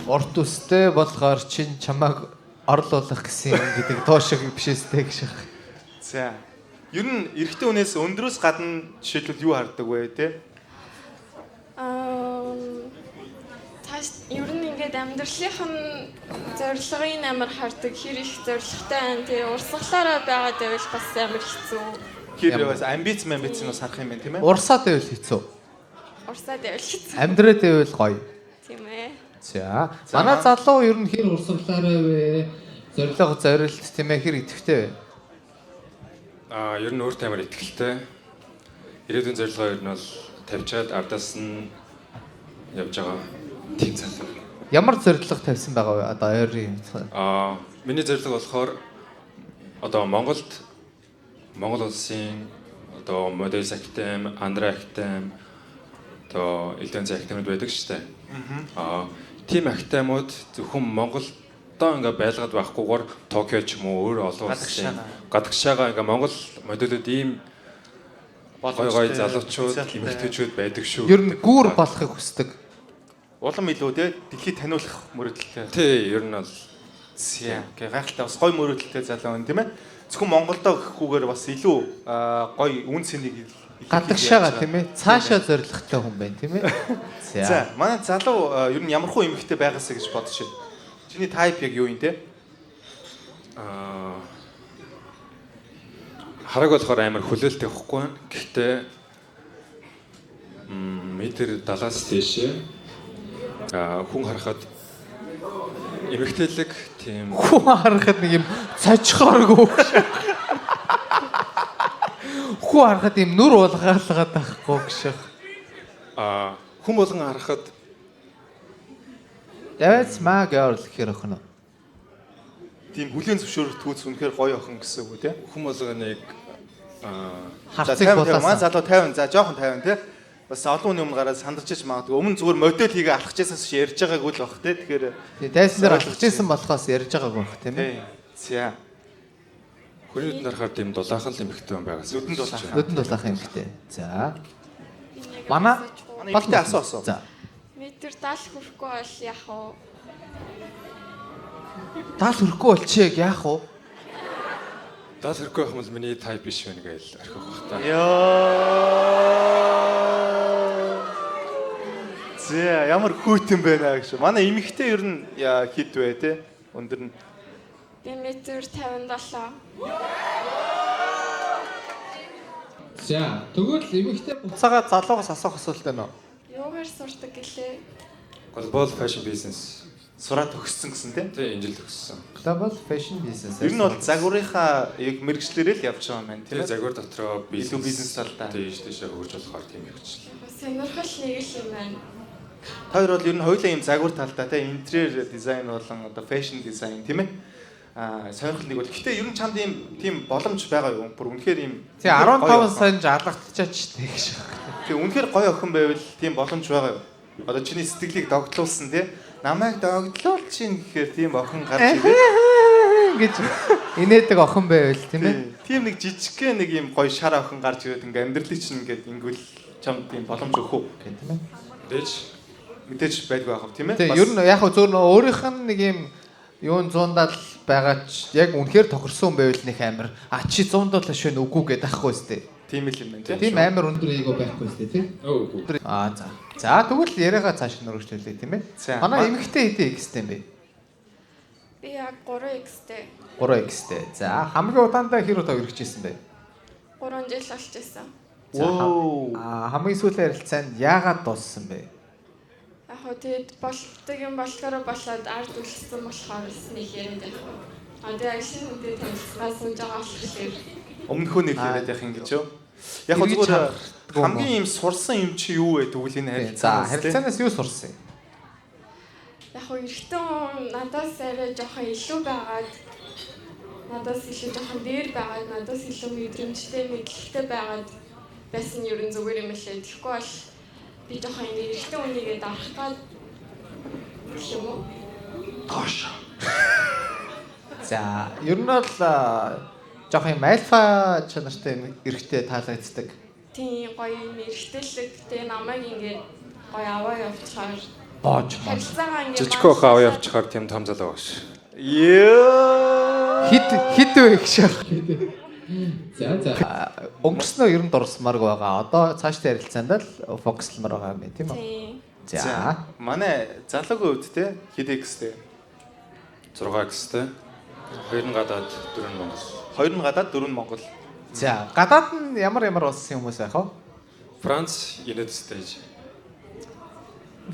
Урт үстэй болохоор чин чамайг орлуулах гэсэн гэдэг тоошиг бишээстэй гэж. За. Ер нь эрэгтэй хүнээс өндрөөс гадна жишээлбэл юу хардаг вэ те? Тааш ер нь ингээд амьдралынх нь зорилгын амар хардаг хэр их зорилготой байна те. Урсгалаараа байгаад байвал бас амар хэцүү. Тэр бас амбиц нь харах юм байна тийм ээ. Урсаад байвал хэцүү. Урсаад байвал хэцүү. Амьдраад байвал гоё. Тийм ээ. За. Манай залуу ер нь хэр урсгалаараа вэ? Зорилт тийм ээ хэр идэвхтэй вэ? Ер нь өөртөө амар ихтэй. Ирээдүйн зорилгоо ер нь бол тавьчаад ардаас нь явж байгаа тийм залуу. Ямар зорилго тавьсан байгаа вэ? Одоо ойрын. Миний зорилго болохоор одоо Монгол улсын одоо Models Academy, Andra Academy, одоо элдэн академид байдаг шүү дээ. Тим академиуд зөвхөн Монголдоо ингээ байлгаад байхгүйгээр Токио ч юм уу өөр олон улсын гадагшаага ингээ Монгол модулууд ийм гоё залуучууд, эмэгтэйчүүд байдаг шүү. Ер нь гүүр болохыг хүсдэг. Улам илүү те дэлхийд таниулах мөрөөдөлтэй. Тий, ер нь бол Окей, гайхалтай бас гоё мөрөөдөлтэй залуу байна тийм ээ. Зөвхөн Монголдоо гэхгүйгээр бас илүү гоё үн цэнийг гадагшаага тийм ээ. Цаашаа зоригтой хүн байна тийм ээ. За, манай залуу ер нь ямархуу эмэгтэй байгаасаа гэж бодож байна. Чиний тайп яг юу юм те? хараг болохоор амар хүлээлттэй байхгүй байна. Гэхдээ метр 70-аас дээшээ хүн харахад эмэгтэйлэг тийм Хүн харахад нэг юм цочхооргүй. Хүн харахад юм нүр улгаалгаад байхгүй гэх. хүн болгон харахад That's my girl гэхэр охин. Тийм хүлийн зөвшөөрөлт түүц үнэхээр гоё охин гэсэн үг үү те. хүн болгоныг Харцыг Манай болоос. залуу 50, за жоохон 50 те. Бас олон хүний өмнө гараад сандарч иж магадгүй. Өмнө зүгээр модель хийгээ алхажсаас ярьж байгаагүй л баг те. Тэгэхээр Дайсан дээр алхажсэн болохоос ярьж байгаагүй байх тийм ээ. За. хүний нүдэнд харахад тийм дулаахан л эмэгтэй хүн байгаас. Нүдэн дулаахан. Нүдэн дулаах юм хтэй. За. Манай Эмэгтэй асуу. За. Метр 70 хүрэхгүй бол яах вэ? Тал хөрөхгүй болчихъя яах вэ? Дал хэрэг байх юм бол миний тайп биш байна гэж орхих бах та. Яа. Зэ ямар хүүтэн байна гэж. Манай эмэгтэй ер нь хит вэ те. Өндөр нь Би метр 57. За, тэгвэл эмэгтэй буцаага залуугаас асуух асуулт байна уу? Юугаар сурдаг гэлээ? Global fashion business. сураад төгссөн гэсэн те. Тэ энэ жил төгссөн. Global fashion business. Ер нь бол загварынхаа яг мэрэгчлэрээ л явж байгаа юм байна Тэ тийм. загвар дотроо Илүү бизнес талдаа. Тийш хөгж болохоор тийм явчихлаа. Сонирхол нэг л юм байна. Та хоёр бол ер нь хоёулаа ийм загвар талдаа те интерьер дизайн болон одоо фэшн дизайн тийм ээ. Сонирхол нэг бол. Гэхдээ ер нь чамд ийм боломж байгаа юу? Бүр үнэхээр ийм Тий 15 санж алгатчихаач тэг гэж. Тэгээ үнэхээр гоё охин байвал тийм боломж байгаа юу? Одоо чиний сэтгэлийг догтлуулсан те. Намайг догтлуул чинь гэхээр тийм охин гарч ирээд гэж инээдэг охин байвал тийм ээ. тийм нэг жижигхэн нэг ийм гоё шар охин гарч ирээд ингээ амьдралыг чинь ингээд ингүүл чамд тийм боломж өгөх үү? Тийм ээ. Мэдээж байдгүй байх тийм ээ. Тий ер нь яг зөв нөө өөрийнх нь нэг юм юун 100-аад байгаа ч яг үнэхээр тохирсон байвал нэг амир чи 100-аад л швэн үгүй гэдэг ахгүй сте. Тийм л юм байна тийм. Тийм амир өндөр эго байхгүй сте тий. Үгүй. За. За тэгвэл яриагаа цааш нөргөжлүүлээ тийм ээ. Манай эмэгтэй хэдий X-тэй юм бэ? Би яг 3x-тэй. 3X-тэй. За хамгийн удаандаа хэр удаа өргөжсэн бэ? 3 жил болж байсан. Хамгийн сүүлийн харилцаанд яагаад дууссан бэ? Яг хөө тэгэд болтог юм болохоор болоод ард үлдсэн болохоор нэг яриад байх. Одоо яг шинэ үедээ танилцсан сууж байгаа болохоор Өмнөхөө нэг яриад явах юм гэж юу? Яг гоо зүгээр хамгийн юм сурсан юм чи юу вэ тэгвэл энэ За харилцаанаас юу сурсан юм? яг хөө эрэгтэй хүн надаас арай жоохон илүү байгаад надаас илүү жоохон дээр байгаад надаас илүү мэдрэмжтэй мэдлэгтэй байгаад байсан ер нь зүгээр юм лээ. Тэгэхгүй бол би жоохон энэ эрэгтэй хүнийгээ дарах гад юм уу? За ер нь бол жоох юм альфа чанартай эрэгтэй таалагддаг. Тийм гоё юм эрэгтэйлэгтэй намайг ингээд гоё аваа явуулчихаар Боож. харилцаагаа ингээд Жижиг өх аваа явчихаар тийм том залуу багш. Ёо. Хит вэ гэж. За. Өнгөрснөө ер нь дурсмаар байгаа. Одоо цаашдын харилцаанд л фокуслмаар байгаа юм тийм үү? Тийм. За. Манай залуугийн хувьд те хэдэгстэй. 6x-тэй. 2 нь гадаад 4 нь Монгол. 2 нь гадаад 4 нь Монгол. За гадаад нь ямар улсын хүмүүс байх вэ? Франц, United States.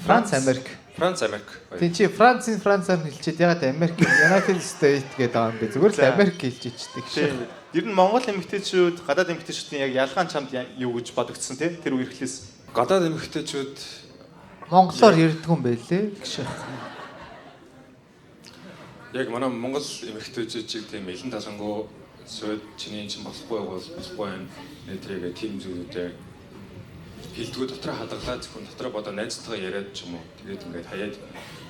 Франц, Америк. Франц, Америк. Тэг чи Францаар хэлчихэд ягаад Америк United States гэдэг байгаа юм бэ? Зүгээр л Америк хэлж ичдэг шээ. Ер нь Монгол эмэгтэйчүүд гадаад эмэгтэйчүүдийн яг ялгаан чамд юу гэж бодогдсон те тэр үерхлээс. Гадаад эмэгтэйчүүд Монголоор ярьдаг юм байлээ гэж. яг манай Монгол эмэгтэйчүүд тийм элен талангуу сууд чиний чинь болохгүй бол болохгүй байна. Нэтрийгээ тийм зүйлүүдээ хэлдгүү дотроо хадгалаа зөвхөн дотроо бодоо найзтайгаа яриад ч юм уу. Тэгээд ингээд хаяад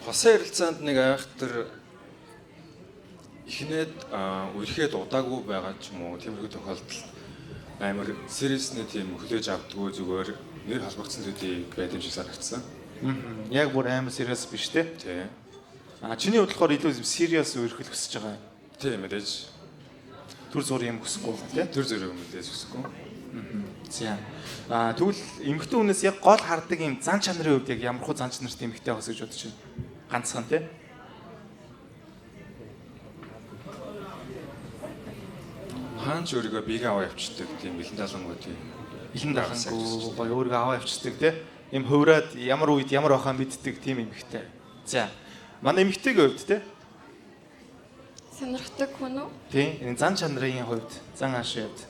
хосын харилцаанд нэг айхтар ихнээд үерхэд удаагүй байгаа ч юм уу. Тиймэрхүү тохиолдолд амар сериусны тийм хүлээж авдаггүй зүгээр нэр холбогдсон зүйлийг байд юм шиг санагдсан. Яг бүр амар serious биш те. Тий. Чиний хувьд болохоор илүү serious үерхэл хүсэж байгаа. Тийм мэдээж. Түр зур юм хүсэхгүй те. Тэр зэрэг юм мэдээж хүсэхгүй. За. Тэгвэл эмэгтэй хүнээс яг гол хардаг юм зан чанарын хувьд яг ямар хуу зан чанартай эмэгтэй байх гэж бодож байна. Ганцхан те. Хаанч өөрийгөө биегээ аваа явчихдаг тийм бэлэн талангууд тийм. Илэн дахангуу гоё өөрийгөө аваа явчихдаг те. Им хувраад ямар үед ямар байхаа мэддэг тийм эмэгтэй. За. Манай эмэгтэйгийн хувьд те сонирхдаг хүн үү? Тийм. Энэ зан чанарын хувьд зан ашигт.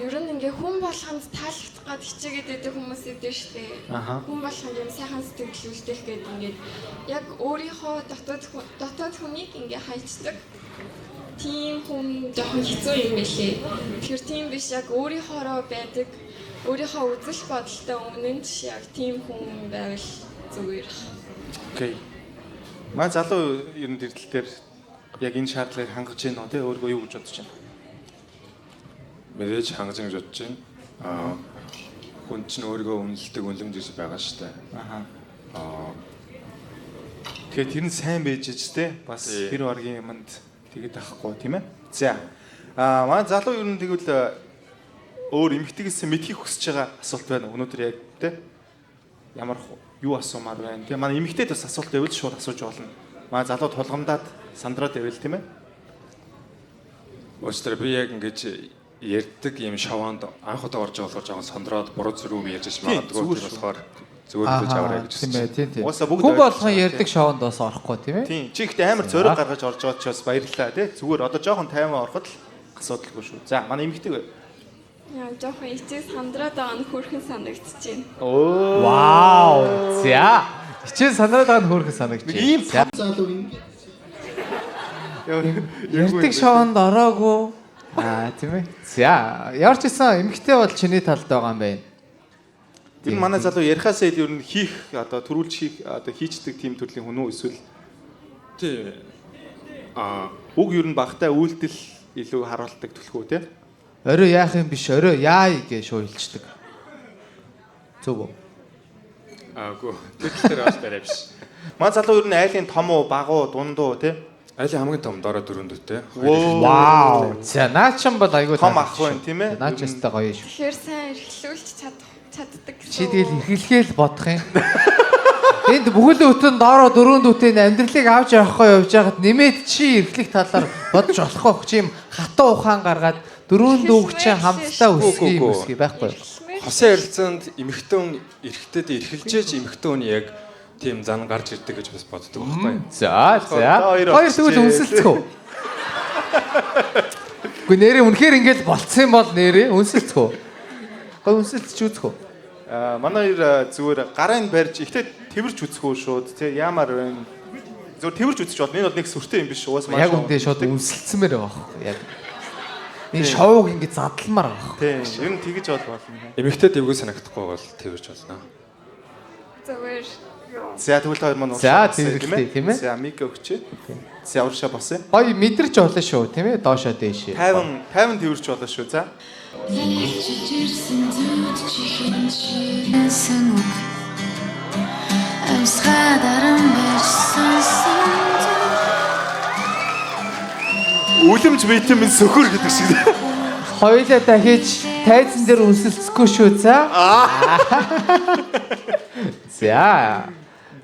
Ер нь ингээ хүн болгонд таалагдах гад хичээгээд байдаг хүмүүс идэв штэ. Хүн болгонд юм сайхан сэтгэл үлдээх гэдэг ингээд яг өөрийнхөө дотоод хүнийг ингээ хайчдаг. Тийм хүн жоохон хэцүү юм билээ. Тэгэхээр тийм биш яг өөрийнхоороо байдаг. Өөрийнхөө үзэл бодолтой өмнө нь яг тийм хүн байвал зүгээр. Окей. Маа залуу ер нь дэрлэл дээр яг энэ шаардлагыг хангаж байна уу те өөргөө юу гэж бодож байна? Мэдээж хангаж гэж бодож байна. Хүн чинь өөрийгөө үнэлдэг үнэлэмж гэж байгаа шүү дээ. Тэгэхээр тэр нь сайн байж ч те бас тэр оргийн юмд тэгээд авахгүй тийм ээ. За. Манай залуу ер нь тэгвэл өөр эмэгтэйгээс мэдхийг хүсэж байгаа асуулт байна. Өнөөдөр яг те ямар юу асуумаар байна. Тэгээ манай эмэгтэйд бас асуулт байвал шууд асууж болно. Манай залуу тулгамдаад сандраад байвал тийм ээ. Өчтөр би яг ингэж ярьдаг юм шаванд анх удаа орж болохоор жоохон сондроод буруу зүрх ярьж магадгүй болохоор зүгээр хэлж аваарай гэж тийм ээ. Уусаа бүгд Хүн болгон ярьдаг шоунд бас орохгүй тийм ээ. Тийм. Чи ихтэй амар зориг гаргаж орж байгаа ч бас баярлалаа тий. Зүгээр одоо жоохон тайван ороход л асуудалгүй шүү. За манай эмэгтэй Яа, жоохон ичээс сандраад байгаа нь хөөрхөн санагдчихэв чинь. Вау. За. Хичээл сандраад байгаа нь хөөрхөн санагдчих. ийм залуу ингэ. Ярьдаг шоунд ороогүй. Тийм ээ. За. Ямар ч гэсэн эмэгтэй бол чиний талд байгаа юм байна. энэ манай залуу ярихаас ил ер нь хийх одоо төрүүлж хийх одоо хийчдэг тийм төрлийн хүн үү эсвэл тий. уг ер нь багтаа үйлдэл илүү харуулдаг төлхөө тий. Орой яах юм биш, орой яа гэж шуйлчдаг. Зөв үү? Аагүй. Тэр бас дараа биш. Манай залуу ер нь айлын том уу, баг уу, дундуу тий. Айлын хамгийн том дорой дөрөндөтэй. Вау. За наачин бол айгүй том ах байна тийм ээ. Наачстай гоё шүү. Тэгэхээр сайн эрхлүүлж чаддаг гэсэн. Чи тэгэл эрхлэхэл бодох юм. Энд бүхэл бүтэн доороо дөрөв дүүтийн амьдралыг авч явахгүй явж байгаад нэмээд чи эрхлэх талаар бодож болохгүй чи юм хатуу ухаан гаргаад дөрөв дүүг чи хамтдаа үсгий байхгүй. Хосын ярилцаанд эмэгтэн эрэгтэйд эрхэлжээч эмэгтэн яг тийм зан гарч ирдэг гэж бас боддог байхгүй. За. Хоёр тэгвэл үнсэлцгөө. Гэхдээ нэрээ үнэхээр ингэж болцсон бол нэрээ үнсэлцгөө. Гой үнсэлцч үзэхөө. Манай зүгээр гарын барьж ихтэй тэрвэрч үзэхөө шууд тий яамаар байна. Зүгээр тэрвэрч үзэж болно. Энэ бол нэг сүртэй юм биш уус маань. Яг үндэ шууд үнсэлцмээр байгаа байхгүй. Яг. Энэ шоуг ингэ задламаар байгаа. Тий. Ер нь тэгэж болно. Эмэгтэй дэвгүй санагдахгүй бол тэрвэрч болно. Зүгээр. За тэгвэл хоёр маань за тэрвэртэй тийм ээ. За миг өгчээ. За уршаа босъё. Гоё мэдэрч болно шүү тийм ээ. Доошоо дээшээ. 50 тэрвэрч болно шүү. За. Үлэмж витамин сөхөр гэдэг шиг. Хоёулаа дахиж тайзан дээр үнсэлцэхгүй шүү за.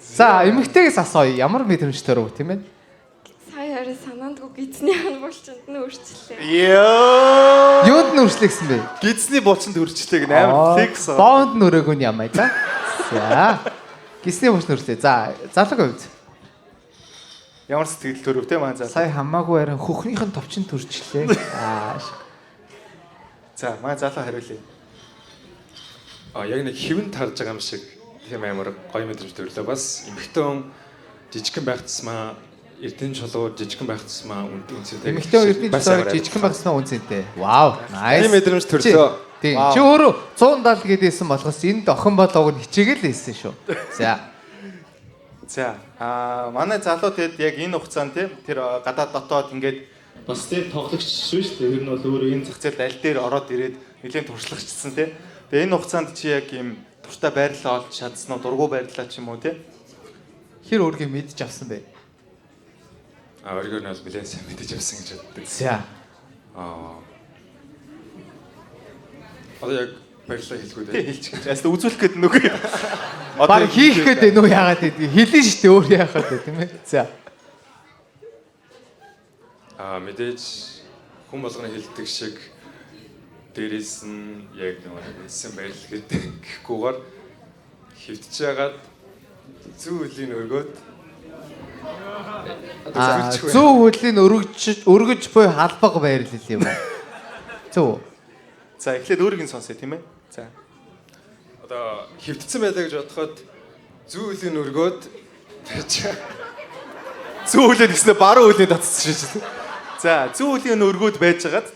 За эмэгтэйгээс асууя. Ямар мэдрэмжтэй рүү тийм ээ? Сая хараа санаандгүй гидсний ханбуулчинд нь өөрчлөлээ. Йоо. Юунд нь өөрчлөгсөн бэ? Гидсний булчинд өөрчлөлтэй гэнэ амар флекс. Бонд нүрээгүй нь ямаа за. За. Гидсний булчинд өөрчлөө. За, залуугийн хувьд. Ямар сэтгэл төрөв те маань залуу. Сая хамаагүй харин хөхнийхэн товчонд төрчлээ. За, маань залуу хариулъя. Яг нэг хэвэн тарж байгаа юм шиг тийм амар гоё мэдрэмж төрлөө. Бас эмэгтэн жижигхэн байх тусмаа Эрдэнэ чулуу жижигхэн байх тусмаа үнцэнтэй. Эмэгтэй эрдэнэ чулуу жижигхэн байх тусмаа үнцэнтэй. Вау, nice. Тийм мэдрэмж төрлөө. Тийм. Чи өөрөө 170 гэдээсэн болохоос энд охин болоог нь хичээгээл хэлсэн шүү. За. Манай залуу тэгэд яг энэ хугацаанд тийм тэр гадаад дотоод ингээд бас тийм тоглогч шүү дээ. Ер нь бол өөрөө энэ зах зээлд аль дээр ороод ирээд нэлээд туршлагачсан тийм. Тэгээ энэ хугацаанд чи яг юм туртаа байрлал олж чадсан уу? Дургу байрлалаа ч юм уу тийм. Хэр өөргөө мэдж авсан бэ? Өөргөө нь бол нэлээд сайн мэдэж авсан гэж боддог. За. Одоо яг баярлалаа хэлэхгүй дээ. Тий хэлчих. Яста үзүүлэх гээд нүг. Баг хийх гээд нүү яагаад гэдэг. Хэлэн штэ өөр яахад вэ тийм ээ. За. Мэдээж хүн болгоны хэлдэг шиг дээрээс нь яг нэг хэлсэн баярлал гэдэг гэхгүйгээр хөвтж яагаад зүү үлийн өргөөд Зүү хөдлийн өргөж буй халбаг байрлал юм байна. Зүү. За эхлээд өөрийг нь сонсъё тийм ээ. За. Одоо хөвдсөн байлаа гэж бодоход зүү хөлийн өргөөд Зүү хөлөө гэснээр баруун хөлний татсан шүү. За зүү хөлийн өргөөд байжгаад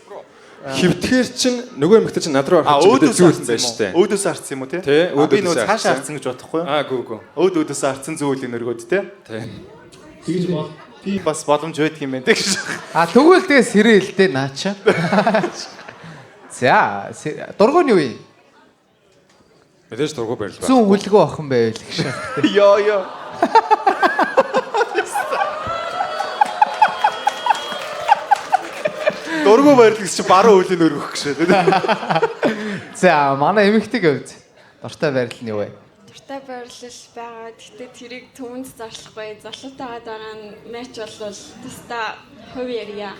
хөвтгэр чинь нөгөө эмэгтэй чинь над руу ороход зүү хөлн байж штэ. Өөдөөс харцсан юм уу те? Тий, Би нөгөө өөдөөс цаашаа харцсан гэж бодохгүй юу? Гүү. Өөдөөс харцсан зүү хөлийн өргөөд те? Тий. Тэгж бол тийм бас боломж байдаг юм байна те гэж. Тэгвэл тэгээ сэрээ л дээ наача. За дургуун юу юм? Мэдээж дургуй байрлал байна. Зүүн хүлгөө охин байвал гэж. Йоо. Дургуй байрлал чи баруун хөлийг өргөх гэж. За манай эмэгтэй гэвч дуртай байрлал нь юу вэ? Дуртай байрлал байгаа. Гэхдээ тэрийг түмэнд зарлахгүй. Залуутайгаа байгаа нь матч болвол тастаа хувь ярья.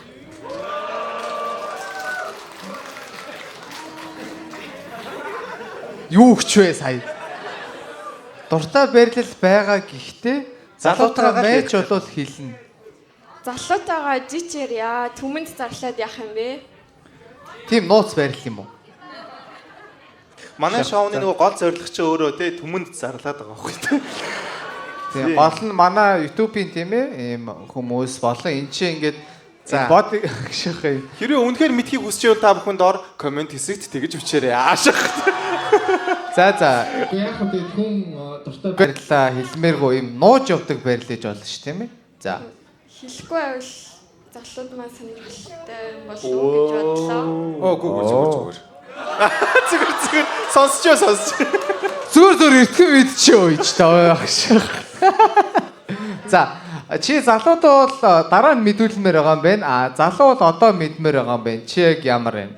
Юу өгч вэ сая? Дуртай байрлал байгаа гэхдээ залуутайгаа байж болвол хэлнэ. Залуутайгаа жичээр яа түмэнд зарлаад яах юм бэ? Тийм нууц байрлал юм уу? Манай шоуны нөгөө гол зорилго чи өөрөө те түмэнд зарлаад байгаа байхгүй те. Тийм гол нь манай YouTube-ийн тийм ээ ийм хүмүүс болон эн чинь ингээд бод гişх юм. Хэрвээ үнэхээр мэдхийг хүсч байвал та бүхэнд ор комент хэсэгт тэгж бичээрэй. Ааших. За. Яг хөө хүн дуртай байрлалаа хэлмээргүй юм нууж явдаг байрлаж болно ш тийм ээ. За. Хэлэхгүй байвал залууд маань сонирхолтой болов уу гэж бодлоо. Зүгээр. Зүгээр сонсч. Зүгээр итгэм мэдчихээ үйч таа гişх. За. Чи залууд бол дараа нь мэдүүлмээр байгаа юм байна. Залуу бол одоо мэдмээр байгаа юм байна. Чи яг ямар юм?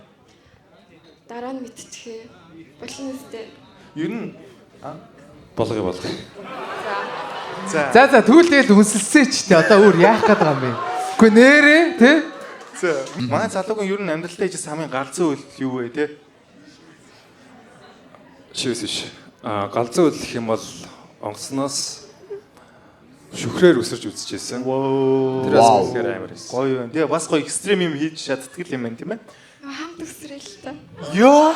Дараа нь мэдчихээ. Болно үстэй. Ер нь болгоё. за. За тэгвэл тэгэл үнсэлсэй ч тий одоо өөр яах гээд байгаа юм бэ? Үгүй нэрээ тий? За. Манай залуугийн ер нь амьдралтай ижис хамгийн галзуу үйл юу вэ те? Шивс. Галзуу үйл гэх юм бол онгоцноос шүхрээр өсөрж үзчихсэн. Тэрээс үнэхээр амар байсан. Гоё юм. Тэгээ бас гоё экстрим юм хийж чаддаг юм байна тийм ээ? Хамт өсрэл та. Йоо.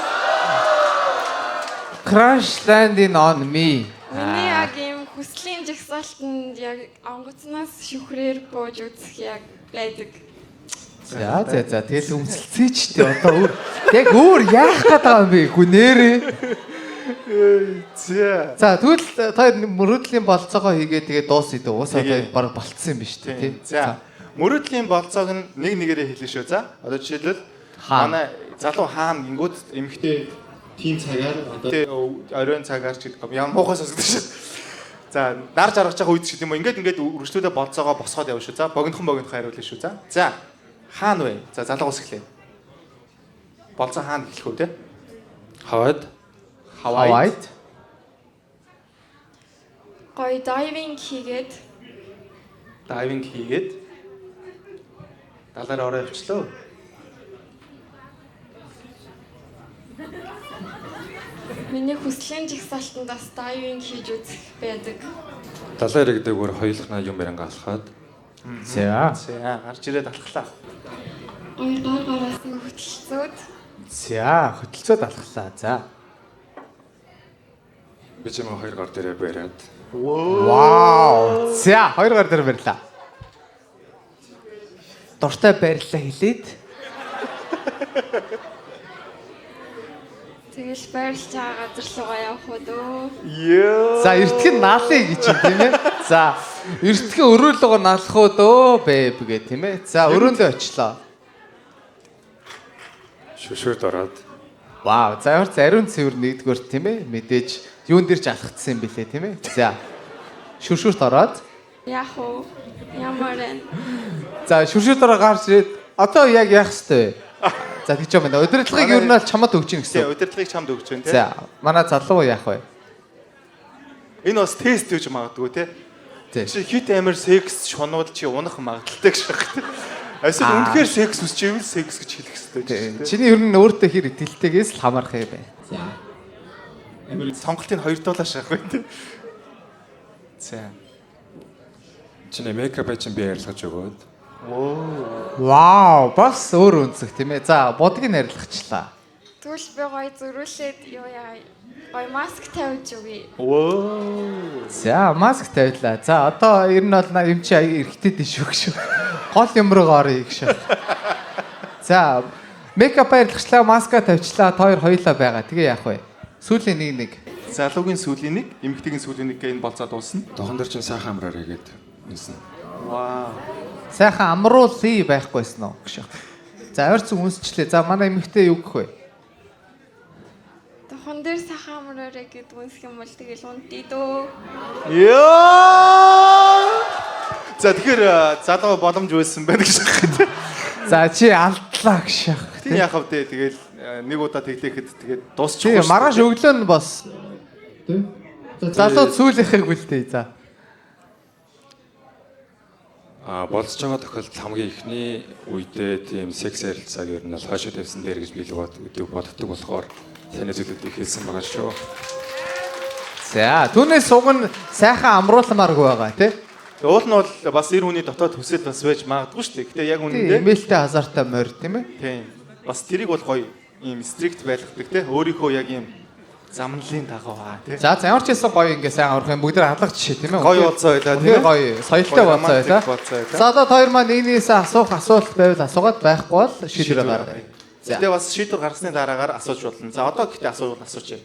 Crash landing on me. Миний яг юм хүслийн жагсаалтанд яг онгоцноос шүхрээр бууж үзэх яг байдаг. За тэгэл үнсэлцээ ч тий одоо өөр яг өөр яах гээд байгаа юм бэ? Үгүй нэрээ. За тэгвэл та мөрөөдлийн болцоогоо хийгээд тэгээ дуусъя дөө. Уусаа баг болцсон юм биш үү тий? За. Мөрөөдлийн болцоог нь нэг нэгээрээ хэлнэ шүү. За. Одоо жишээлбэл манай залуу хаан гингүүд эмхтэй тим цагаар одоо оройн цагаар ч ямар муухай сонсогдож шүү. За, нар жаргаж байгаа үед ч гэдэм юм ингээд үргэлжлүүлээ болцоогоо босгоод явна шүү. За, богинохон хариулна шүү. За, хаан вэ? За, залуу ус эхлэе. Болцоо хаан эхлэх үү те? Хавайд. Гоё дайвинг хийгээд далаар ороо явчлаа. миний хүслийн жагсаалтанд бас дайвинг хийж үзэх байдаг. Далаар гэдэг өөр хоёулахна юм баранга алхаад. За, гарч ирээд алхлаа. Гар-гараас нь хөтөлцөөд. За, хөтөлцөөд алхлаа. За. Би ч юм хоёр гар дээрээ бариад. Вау. За, хоёр гар дээр барьлаа. Дуртай байрлалаа хэлээд. Тэгэл байрлаж байгаа газар руугаа явах уу дөө. Йоо. За, эртхэн наалъя гэж юм тийм ээ. За, эртхэн өрөөлөөгөө наалах уу дөө бэб гэ тийм ээ. За, өрөөндөө очлоо. Шүшүүрд ороод. Вау, за ямар зариун цэвэр нэгдүгээр тийм ээ. Мэдээж юун дээр ч алхацсан юм бэлээ тийм ээ. За. Шүршүрт ороод. Яах уу? Ямар вэ? За, шүршүрт ороо гарч ирээд одоо яг яах ёстой вэ? За тэгж юм байна. Удирдлагыг ер нь бол чамд өгч гин гэсэн. Тийм, удирдлагыг чамд өгч байна тийм. За, манай залуу яах вэ? Энэ бас тест гэж магадгүй тийм. Тийм. Чи хит амир секс шунуул чи унах магадaltaй гэж байна. Эсвэл үнэхээр секс үсчээвэл секс гэж хэлэх хэрэгтэй тийм. Чиний ер нь өөртөө хэр итгэлтэйгээс л хамаарх юм байна. За. Амир сонголтын 2 дуулаа шахах байх тийм. За. Чиний мейкапыг чинь би ярилцаж өгөөд. Вау, бас өөр үнцэг тийм ээ. За, бодгийг ярилцчихлаа. Тэгвэл би гоё зөрүүлээд юу яа. Гоё маск тавьж өгье. За, маск тавилаа. За, одоо ер нь бол юм чи эргэтэй дэш өгш. Гол юм руу орё гэж. За, мейкап ярилцлаа, маска тавьчлаа. Та хоёр хоёлаа байгаа. Тэгээ яах вэ? Сүүлийн нэг. Залуугийн сүүлийн нэг, эмэгтэйгийн сүүлийн нэг гэн болцоо дуусна. Дохон дээр чинь сайхан амраар игээд үнсэн. Вау. Сайхан амруулъя байхгүйсэн үү гэж. За, ойрцон үнсчлээ. За, манай эмэгтэй юу гэх вэ? Тохон дээр сахан амраарэ гэдэг үнсэх юм бол тэгэл унтий дөө. Ёо! За тэгэхээр залуу боломж байсан байх гэж байна. За, чи алдлаа гэж. Тийм яах вэ? Тэгэл нэг удаа тэглэхэд тэгээд дуусчих. Тийм, маргааш өглөө нь бас. Тийм. Залуу сүүлийнхээ гүйлтэй. За. Болцож байгаа тохиолдолд хамгийн ихний үедээ тийм секс ярилцааг ер нь хойшоо тавьсан дээр гэж би л боддог болохоор таны зүйлүүд их хэлсэн байгаа шүү. За, түүнээс суг нь сайхан амруулмааргүй байгаа тий. Уул нь бол бас эр хүний дотоод хүсэл бас байж магадгүй шүү дээ. Гэтэ яг үнэндээ имэйлтэй хазаартай морь тийм ээ. Тийм. Бас тэрийг бол гоё ийм стрикт байлгадаг тий. Өөрийнхөө яг ийм замналын дагуу аа тий. За, ямар ч хэлсэн гоё ингээ сайн орох юм бүгд хаалгач жишээ тийм ээ. Гоё болцоо байлаа тий. Гоё, соёлтой болцоо байлаа. За, одоо хоёр маань нэгнээс асуух асуулт байвал асуугаад байхгүй бол шийдвэр гаргая. Гэтэ бас шийдвэр гаргасны дараагаар асууж болно. За, одоо гэтэ асууж.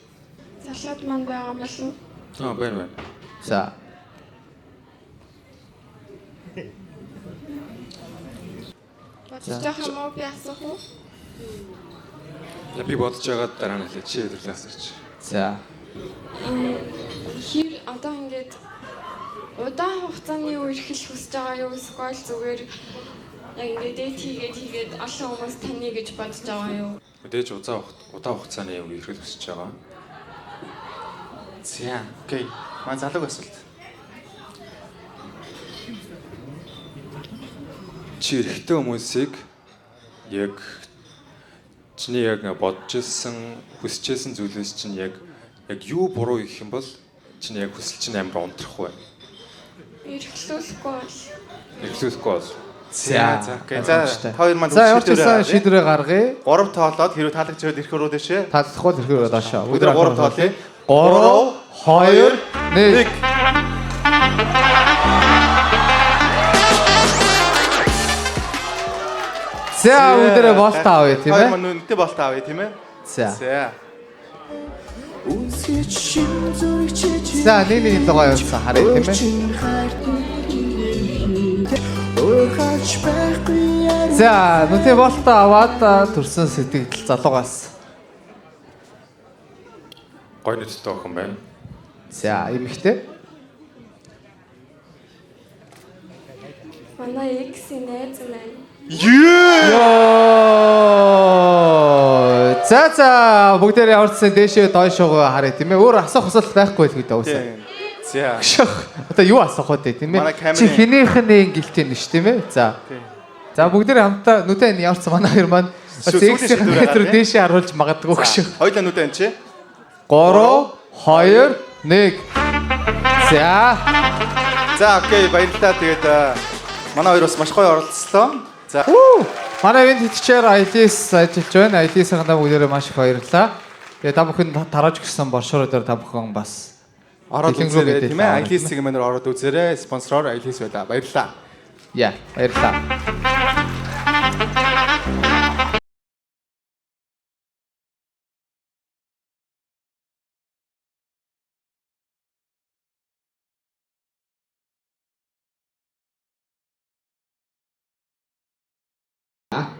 Салаад маань байгаа болно. Байна. За. Бодож байгаа юм уу би асуух уу? Би бодож байгаа дараа нь чи хэвлээ асууч. За. Хэр одоо ингээд удаан хугацааны үргэлж хүсэж байгаа юу эсвэл зүгээр яг ингээд дэйт хийгээд олон хүмүүс таны гэж бодож байгаа юу? Мэдээж удаан хугацааны юм эрхэл хүсэж байгаа. За, окей. Маань залууг асуулт. Чи эрэгтэй хүмүүсийг яг чиний яг бодож ирсэн, хүсэж ирсэн зүйлээс чинь яг юу буруу гэх юм бол чиний яг хүсэл чинь амар унтрах бай. Эрхлүүлэхгүй бол. За, окей. За, хоёр маань шийдвэрээ гаргая. 3 тоолоод хэрвээ таалагдчихвал ирэх рүү дэшээ. Таалагдах бол ирэхээр доошоо. Бүгд 3 тоолъё. 3 2 1. За, өдрөө болт авъя тийм Хоёр ээ. маань үнэтэй болт авъя тийм ээ. За. За. За, нэг лугаа явуулсан харъя тийм ээ. За, нүтэй болт аваад төрсөн сэтгэл залуугаас. Гой нүдтэй охин байна. За, эмэгтэй. Манай экс-ийн найз маань. За, бүгдээр явуулсан дээшээ доошоо харъя тийм ээ. Өөр асуух асуулт байхгүй л гэдэг уусаа. За. Одоо юу асуух вэ тийм ээ? Чи хинийх нь гэлтийн ш тийм ээ? За. За, бүгдээр хамтаа нүдэн явуулсан манай хоёр маань секси метр дээшээ харуулж магадгүй гэж. Хоёулаа нүдэн энэ чи. 3 2 1. За. За, окей, баярлалаа. Тэгээд манай хоёр бас маш гоё оролцлоо. За. Манай энд хэтчээр IELTS ажиллаж байна. IELTS-ийн бүгдээрээ маш их баярлалаа. Тэгээ та бүхэн тарааж гисэн боршууруудаар та бүхэн бас ороод үзээрэй тийм ээ. IELTS-ийн мэнээр ороод үзээрэй. Спонсороор IELTS байлаа. Баярлалаа. Яа, баярлалаа.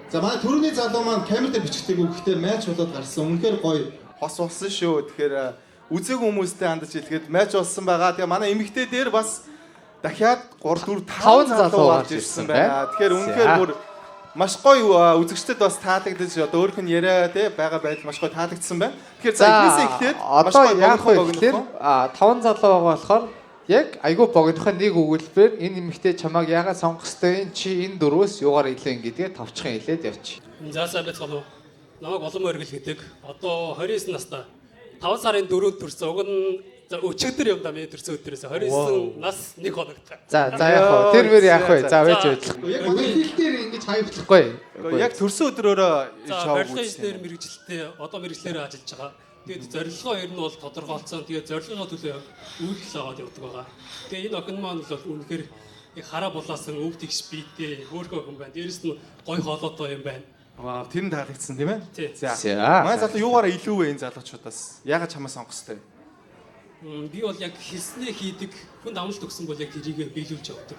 За манай түрүүний залуу маань камер дээр бичгдэг үгтэй матч болоод гарсан. Үнэхээр гоё. Хос болсон шүү. Тэгэхээр үзег хүмүүстэй хандаж хэлгээд матч болсон байгаа. Тэгээ манай эмэгтэй дээр бас дахиад 3 4 5 залуу гарч ирсэн байна. Тэгэхээр үнэхээр бүр маш гоё үзэгчдэд бас таалагдаж одоо өөрийнх нь яриа тий байгаа байдал маш гоё таалагдсан байна. Тэгэхээр за эхнээсээ эхлээд маш гоё яах вэ гэхээр 5 залуу байгаа болохоор яг айгүй богинохын нэг өгүүлбэр энэ эмэгтэй чамайг яагаад сонгох ёстой чи энэ дөрвөөс юугаар илүү ингэдэг тавчхан хэлээд явчих. За сайн байцгаана уу. Намайг Олон Моргил гэдэг. Одоо 29 настай. 5 сарын 4-нд төрсөн. Уг нь За өчигдөр юм да миний төрсөн өдрөөс 29 нас 1 хоногт. За яг хоо тэр мөр яах вэ? За байж байдлах. Яг манай Хил дээр ингэж хаяхгүй. Яг төрсөн өдрөөрөө За барилгын дээр мэрэгжилтэй одоо мэрэгчлэрээ ажиллаж байгаа. Тэгээд зорилгоо ер нь бол тодорхойлцсон. Тэгээд зорилгынхаа төлөө үйлдэл аваад явдаг байгаа. Тэгээд энэ охин маань бол үнэхээр хараа булаасан өв тэгш биетэй хөөрхөн хүн байна. Дээрэс нь гой хоолойтой юм байна. Вау, тэр нь таалагдсан тийм ээ? За. Манай залуу юугаараа илүү вэ энэ залуучуудаас? Ягаад чамаа сонгох хэвтэй? Би бол яг хэлснээ хийдэг хүн амлалт өгсөн бол яг тэрийг биелүүлж явдаг.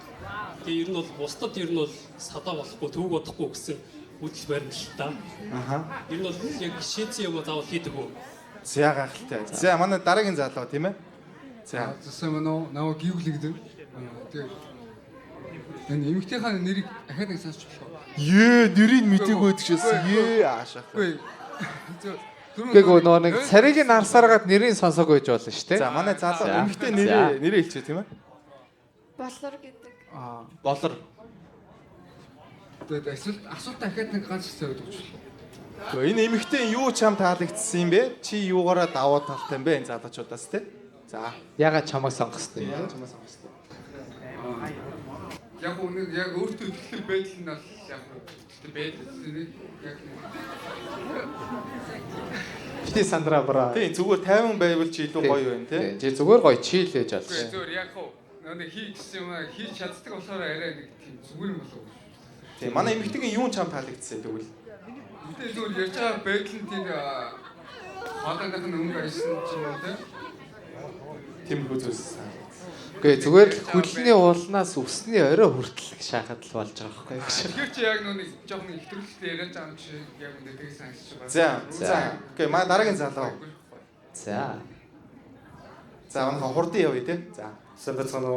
Тэгээ ер нь бол бусдад ер нь бол садаа болохгүй төвөг бодохгүй гэсэн үйл баримт л та. Аха. Ер нь бол яг шийдсэн юм заавал хийдэг үү? За гахалтай. За манай дараагийн залуу тийм ээ? За. Зөвсөн мөн нөө гівлэгдэн. Тэгээ энэ эмэгтэйхаа нэрийг ахаад нэг сонсч болох. Нэрийг мдэггүй гэдгшээс аашаа. Гэхдээ нөгөө нэг царийг нь харсараад нэрийг сонсоог байж болно шүү дээ. За манай залуу эмэгтэй нэрээ хэлчихэ тийм ээ? Болор гэдэг. Болор. Тэгээд асуулт ахаад нэг ганц хэсэг өгч. Гэхдээ энэ эмэгтэй юу чам таалагдсан юм бэ? Чи юугаараа даваа талтай юм бэ энэ залуучуудаас те? За. Ягаад чамайг сонгох хэвтэй? Ягаад чамайг сонгох хэвтэй? Яг үнэ яг өөртөө итгэл байдал нь бол яг итгэл байдал яг Бити Сандра бра. Тийм зүгээр 50 байвал чи илүү гоё байна те? Чи зүгээр гоё чийл байж болж шүү. Зүгээр яг хоо нэг хий гэсэн юм хийж чаддаг болохоор арай нэг тийм зүгээр юм болов. Тийм манай эмэгтэйгийн юу чам таалагдсан тэгвэл? Бид зүгээр ярьж байгаа байдал нь тийм хадагнах нь өнгө айсан ч юм уу те? Тийм хүзүүлсэн. Гэхдээ зүгээр л хөлний уулнаас өсний орой хүртэл шахаад л болж байгаа байхгүй юу? Тэгэхээр чи яг нэг жоохон ихтгэлтэй яриад байгаа юм чи яг үнэ тэгээс ангилж За. байгаа. Окей, манай дараагийн залуу. За. За манай хурдан явъя те. За. Сэбэцэнэ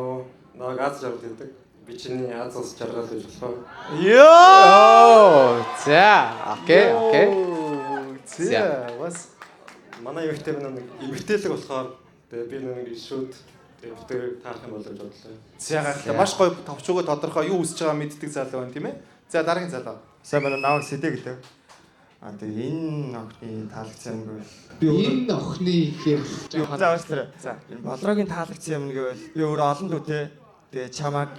нэг аз жаргал гэдэг. Би чиний аз ус жаргал гэж болохоор. Йоо! За. Окей. За. Бас манай эмэгтэй нэг эмэгтэйлэг болохоор тэгээ би нэг шүүд тэр таах юм болж бодлоо. За гахалтай маш гоё товчгоо тодорхой юу үсэж байгаа мэддэг залуу байна тийм ээ. За дараагийн залуу. Сайн байна наваг сэдэ гэдэг. Тэгээ энэ охины таалагдсан юм гэвэл Энэ охины ихээр за өөстрөө. За энэ болрогийн таалагдсан юм гэвэл би өөрөө олон дүүтэй тэгээ чамаг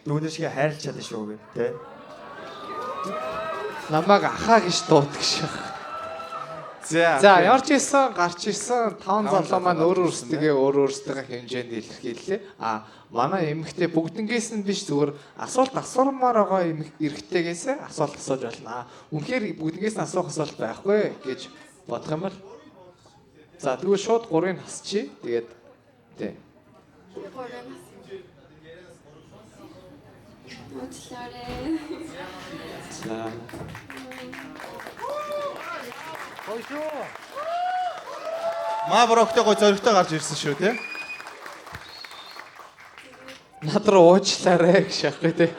дүүнэр шиг хайрлаж чадсан шүү гэх тэ. Намайг ахаа гэж дуудаг шүү. За ямар ч ийсэн гарч ирсэн 5 залуу маань өөр өөрсдөө хэмжээнд илэрхийллээ. Манай эмэгтэй бүгднгээс нь биш зүгээр асуулт асуумаар байгаа эрэгтэйгээс асуулт асууж болно. Үнэхээр бүгднгээс нь асуух асуулт байхгүй гэж бодох юм бол. За тэгвэл шууд 3-ыг хасчихъя. Тэгээд тий. 3-ыг Уучлаарай. За. Маа броктой гой зөрөгтэй гарч ирсэн шүү те. Над руу уучлаарай гэж яахгүй те.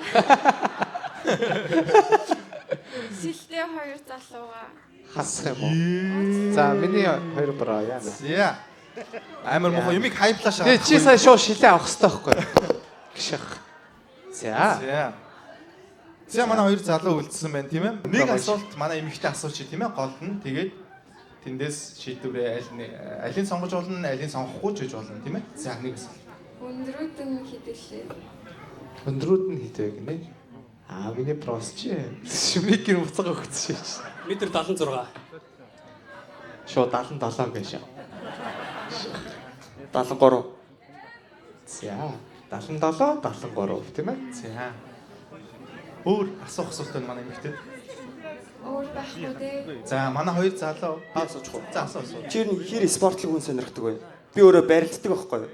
Сэлтэй 2 залууга Хасах юм уу? За миний 2 браа яа. За. Амар мохоо юмыг хайплаа шаа. Тэг чи сая шууд шилээ авах хэрэгтэй байхгүй юу? Гişх. За. За манай 2 залуу үлдсэн байна тийм ээ. Нэг асуулт манай эмэгтэй асуучих тийм ээ гол нь. Тэгээд тэндээс шийдвэрээ алийг сонгож болно, алийг сонгохгүй ч гэж болно тийм ээ. За нэг асуулт. Өндрүүдэн хідэлээ. Өндрүүд нь хит вэ гинэ? Миний прос чи шимикийн уцаг өгсөн шээ. Метр 76. Шууд 77 гэж. 73. За 77 73 тийм ээ. За. Өөр асуух асуулт байна манай эмэгтэй. Өөр байхгүй дээ. За манай 2 залуу асуучих уу? За асуу. Чи хэр спортлог хүн сонирхдаг вэ? Би өөрөө барилддаг байхгүй юу?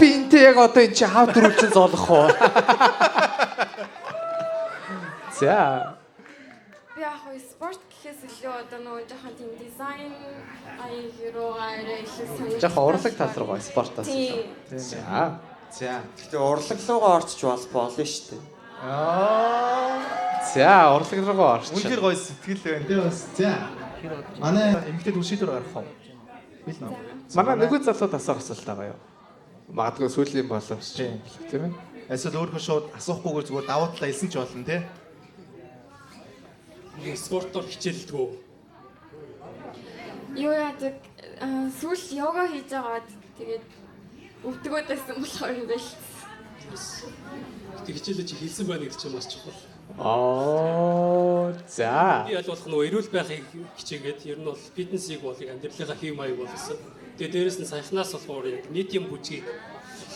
Би энтэй яг одоо эн чи хав дөрвөлжин зоолох уу? За. Би яг спорт гэхээс илүү одоо нөгөө жоохон тийм дизайн аяаруугаар илүү сонирхдаг. Жоохон урлаг тал руугаа спортоос. За. Гэтэ урлаг руугаа орчих болно шүү дээ. За урлаг руугаа орчих. Үнэхээр гоё сэтгэл байна. Тэгээ бас за. Манай эмэгтэй төсөөлөр гарах уу? Манай нөгөө залууд асуух асуулт байгаа юу? Магадгүй сүүлийн боломж тийм ээ. Эсвэл өөрөө шууд асуухгүйгээр зүгээр давуу талаа хэлсэн ч болно тий. Спортоор хичээлдэг үү? Юу яадаг сүүл йога хийж байгаад Тэгээд өвдгөөд байсан болохоор юм байл. Тэг хичээлээ чи хэлсэн байна гэдэг чинь маш чухал. За. Би аль болох нөгөө эрүүл байхыг хичээгээд ер нь бол фитнесийг болыг амьдралынхаа хэв маяг болгосон. Тэгээ дээрэс нь саяхнаас болохоор яг нийтийн бүжгийг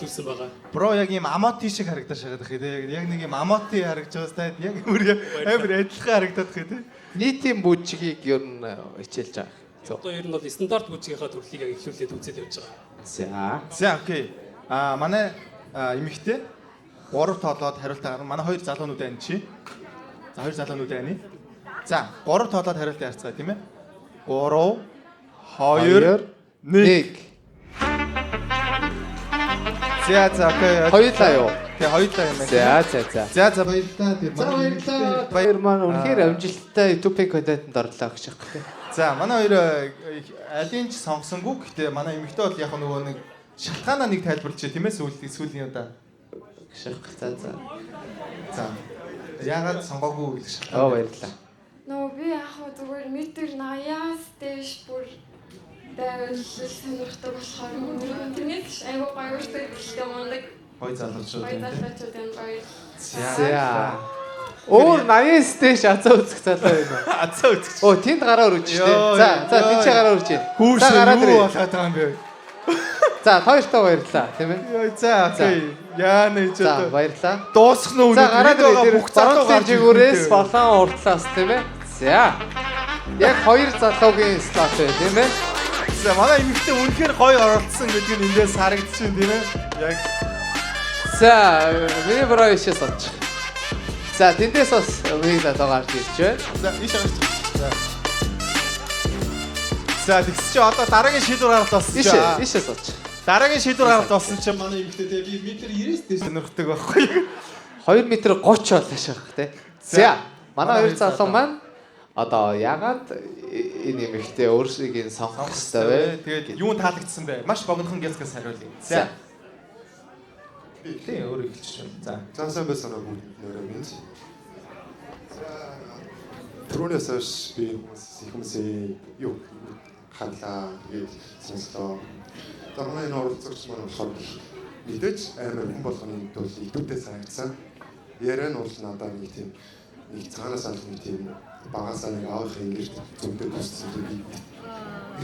хэлсэн байгаа. Бро яг ийм амоти шиг харагдаж байгаа дах тий. Яг нэг ийм амоти харагдаж байгаа сте. Яг өөр амар адилхан харагдаад байгаа тий. Нийтийн бүжгийг ер нь хичээлж байгаа. Одоо ер нь бол стандарт бүжгийнхаа төрлийг яг эхлүүлээд үзээд явж байгаа. За. Окей. Манай эмэгтэй 3 тоолоод хариултаа гарна. Манай 2 залуунууд байна чи. За 2 залуунууд байна. За 3 тоолоод хариултаа ярьцгаая тийм ээ. 3 2 1. За окей. Хоёулаа юу? Тэгээ хоёулаа юм байна. За. Баярлалаа. За баяр маань үнэхээр амжилттай YouTube контентэнд орлоо гэж байна тийм. За манай хоёр алин ч сонгосонгүй. Гэтэ манай эмэгтэй бол яг нөгөө нэг шалтгаанаа нэг тайлбарлаж тийм ээ сүүлийн удаа. За. Яагаад сонгоогүй гэж шалтгаан. Баярлалаа. Нөө би яг зүгээр метр 80-аас дээш бүр байвал сонирхдаг болохоор интернет айгуу гоё уртдаг гэхдээ мандаг. Гоё залуучууд Гоё залуучууд энэ гоё. За. Өөр 80-с дээш азаа үзэх залуу байна. Азаа үзэх. Оо тэнд гараар үрж штэ. За тэнд чи гараар үрж. Хүүш юу болоод байгаа юм бэ? За хоёртоо баярлалаа тийм ээ. За окей. Яа нэ ч За баярлалаа. Дуусах нь За гараад бүх залуу гарч жигүүрээс болон уртлаас тийм ээ. За. Яг хоёр залуугийн слот бай тийм ээ. За манай эмэгтэй үнэхээр гоё оролцсон гэдэг нь эндээс харагдчихэв тийм ээ. Яг. За миний броо ишээс оч. За тэндээс бас миний залуу гарч ирж байна. За иш гарч. За тэгс чи одоо дараагийн шийдвэр гаргалт болсон чи. Ишээс оч. Дараагийн шийдвэр гаргалт болсон чи Манай эмэгтэй би метр 90-с дээш сонирхдаг байхгүй. 2 м 30 болоо шахах тий. За манай хоёр залуу маань одоо ягаад энэ эмэгтэй өөрсдийг нь сонгох ёстой вэ? Тэгээд юун таалагдсан бэ? Маш богинохон гязгаас хариулъя. За. Тий өөр эхэлчих юм. За. Цаасаа байсан бүгд нэрээ минь. Түрүүнээс хойш би хүмүүсийн юу хандлаа тэгээд сонслоо. Дараагийн оролцогч маань болохоор мэдээж амар хүн болгоны тул идэвхтэй санагдсан. Яран бол надад нэг тийм нэг цаанаас аль нэг тийм багасаа нэг аавах ингэж зүгтээ туссан би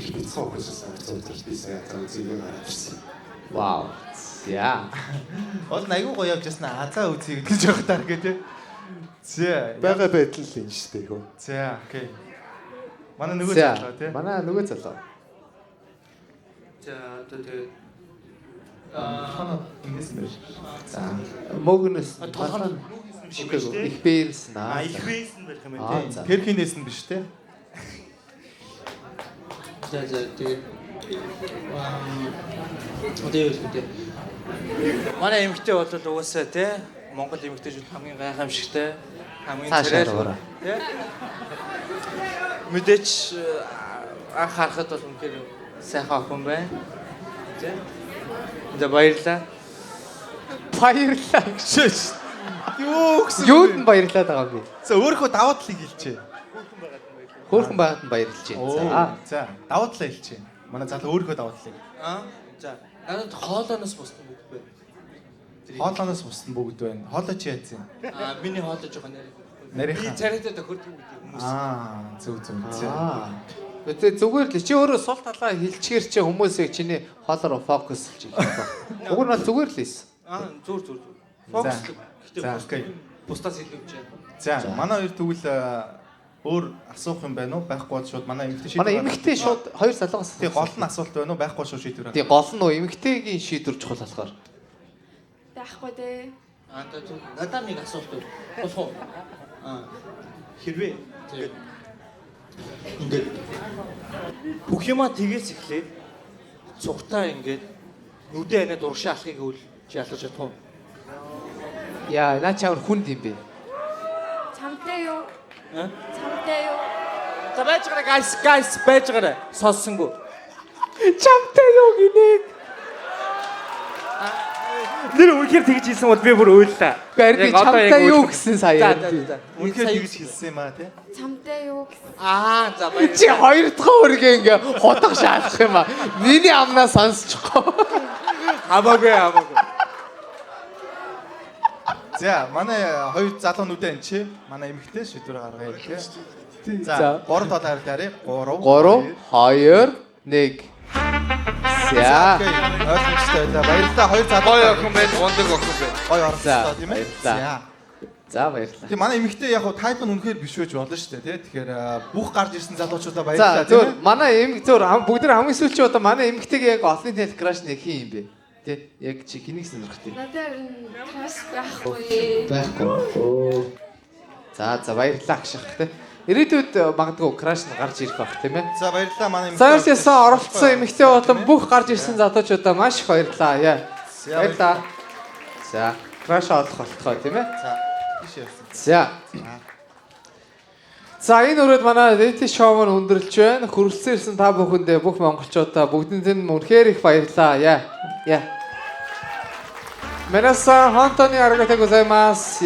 их бицоо гэж санагдсан би сая зүгээ гарчихсан. Вау. За. Ол айгуу гоё явж ясна азаа үзье гэж явахтаар гэдэг. За. Бага байдал л юм шүү дээ хөө. За окей. Манай нөгөө залуу тий. Манай нөгөө залуу. За одоо тэгээ хана ингэсэн байж. За. Мөгнөс. Толгой шиг биш үү? Их бээрсэн аа. Их бээрсэн байх юм байна тий. Тэр хинээс нь биш тий. За тэгээ одоо юу гэдэг. Манай эмэгтэй бол угаасаа тий Монгол эмэгтэйчүүд хамгийн гайхамшигтай хамгийн царай тий мэдээч анх харахад бол үнэхээр сайхан охин байна. Тий. За баярлаа. Баярлаа гэж. Юу гэсэн Юуд нь баярлаад байгаа би. За өөрөө даваа талыг хэлчихэ. Хөөрхөн байгаад нь баярлж байна. За даваа талаа хэлчихэ. Манай залуу өөрөө даваа талыг. За надад хоолооноос бусна бүгд байна. Хоолооноос бусна бүгд байна. Хоолоо чи яатсан? Миний хоолоо жоохон нарийнх. Би царайтай тохирдог хүмүүс. Зөв. Тэгээ зүгээр л чи өөрөө сул талаа хилчгэр чи хүмүүсийг чиний хоолоор фокуслж байгаа. Уг нь бол зүгээр л ийсэн. Зүгээр. Фокус. За окей. Бусдаас илүү гэж. За манай хоёр тэгвэл өөр асуух юм байна уу? Байхгүй бол шууд манай эмэгтэй шийдвэр. Манай эмэгтэй шууд хоёр залуугаас. Тий гол нь асуулт байна уу? Байхгүй шууд шийдвэр. Тий гол нь эмэгтэйгийн шийдвэр чухал болохоор. Байхгүй дээ. Надад нэг асуулт болох уу? Хэрвээ ингээд бүх юма тгээс эхлээд цугтаа ингээд нүдэ анаа дуршаа алхахыг үл чи ялгаж чадах уу? Яа, наа чамд хүнд юм бэ? Чамтай юу? Чамтай юу? За байж байгаа guys байж байгаа сонссонгүй. Чамтай юу гинэ? нэр үнэхээр тэгж хэлсэн бол би бүр уйллаа. Барби чамтай юу гэсэн сая. Үнэхээр тэгж хэлсэн юм аа тий. Чамтай юу гэсэн. За баяр. Чи хоёр дахь өргөө ингээ хутга шаалах юм аа. Миний амнаа сонсчихгоо. Хамаагүй. За манай хоёр залуунуудаа энэ чи манай эмэгтэй шийдвэр гаргая тий. За 3 талаар харъя. 3 2 1. За. Ойлгомжтой байлаа. Баярлалаа хоёр залуу. Гоё охин байл, гондог охин байл. Гоё оролцоо тийм ээ. За баярлалаа. Тэгээ манай эмэгтэй яг тайп нь үнэхээр биш байж болно шүү дээ тий. Тэгэхээр бүх гарч ирсэн залуучуудаа За баярлалаа тийм зөв ээ. манай бүгд хамгийн сүүлчийн удаа манай эмэгтэйг яг олонний тэл краш нэг хин юм бэ? Тэ яг чи хэнийг сонирхох тийм. Надад краш байхгүй. Байхгүй. За баярлалаа гэх шахах те. Ирээдүйд магадгүй краш нь гарч ирэх байх тийм ээ. За баярлалаа манай эмэгтэй. Саяхан оролцсон эмэгтэй болон бүх гарч ирсэн залуучуудаа маш их баярлалаа. Баярлалаа. За краш олох болтгоо тийм ээ. За биш явсан. За энэ өрөөд манай дэйти шоу маань өндөрлж байна. Хүрэлцэн ирсэн та бүхэндээ бүх монголчуудаа бүгдэнд нь үнэхээр их баярлалаа. Минасан хонтоны аргатаа гозаймас.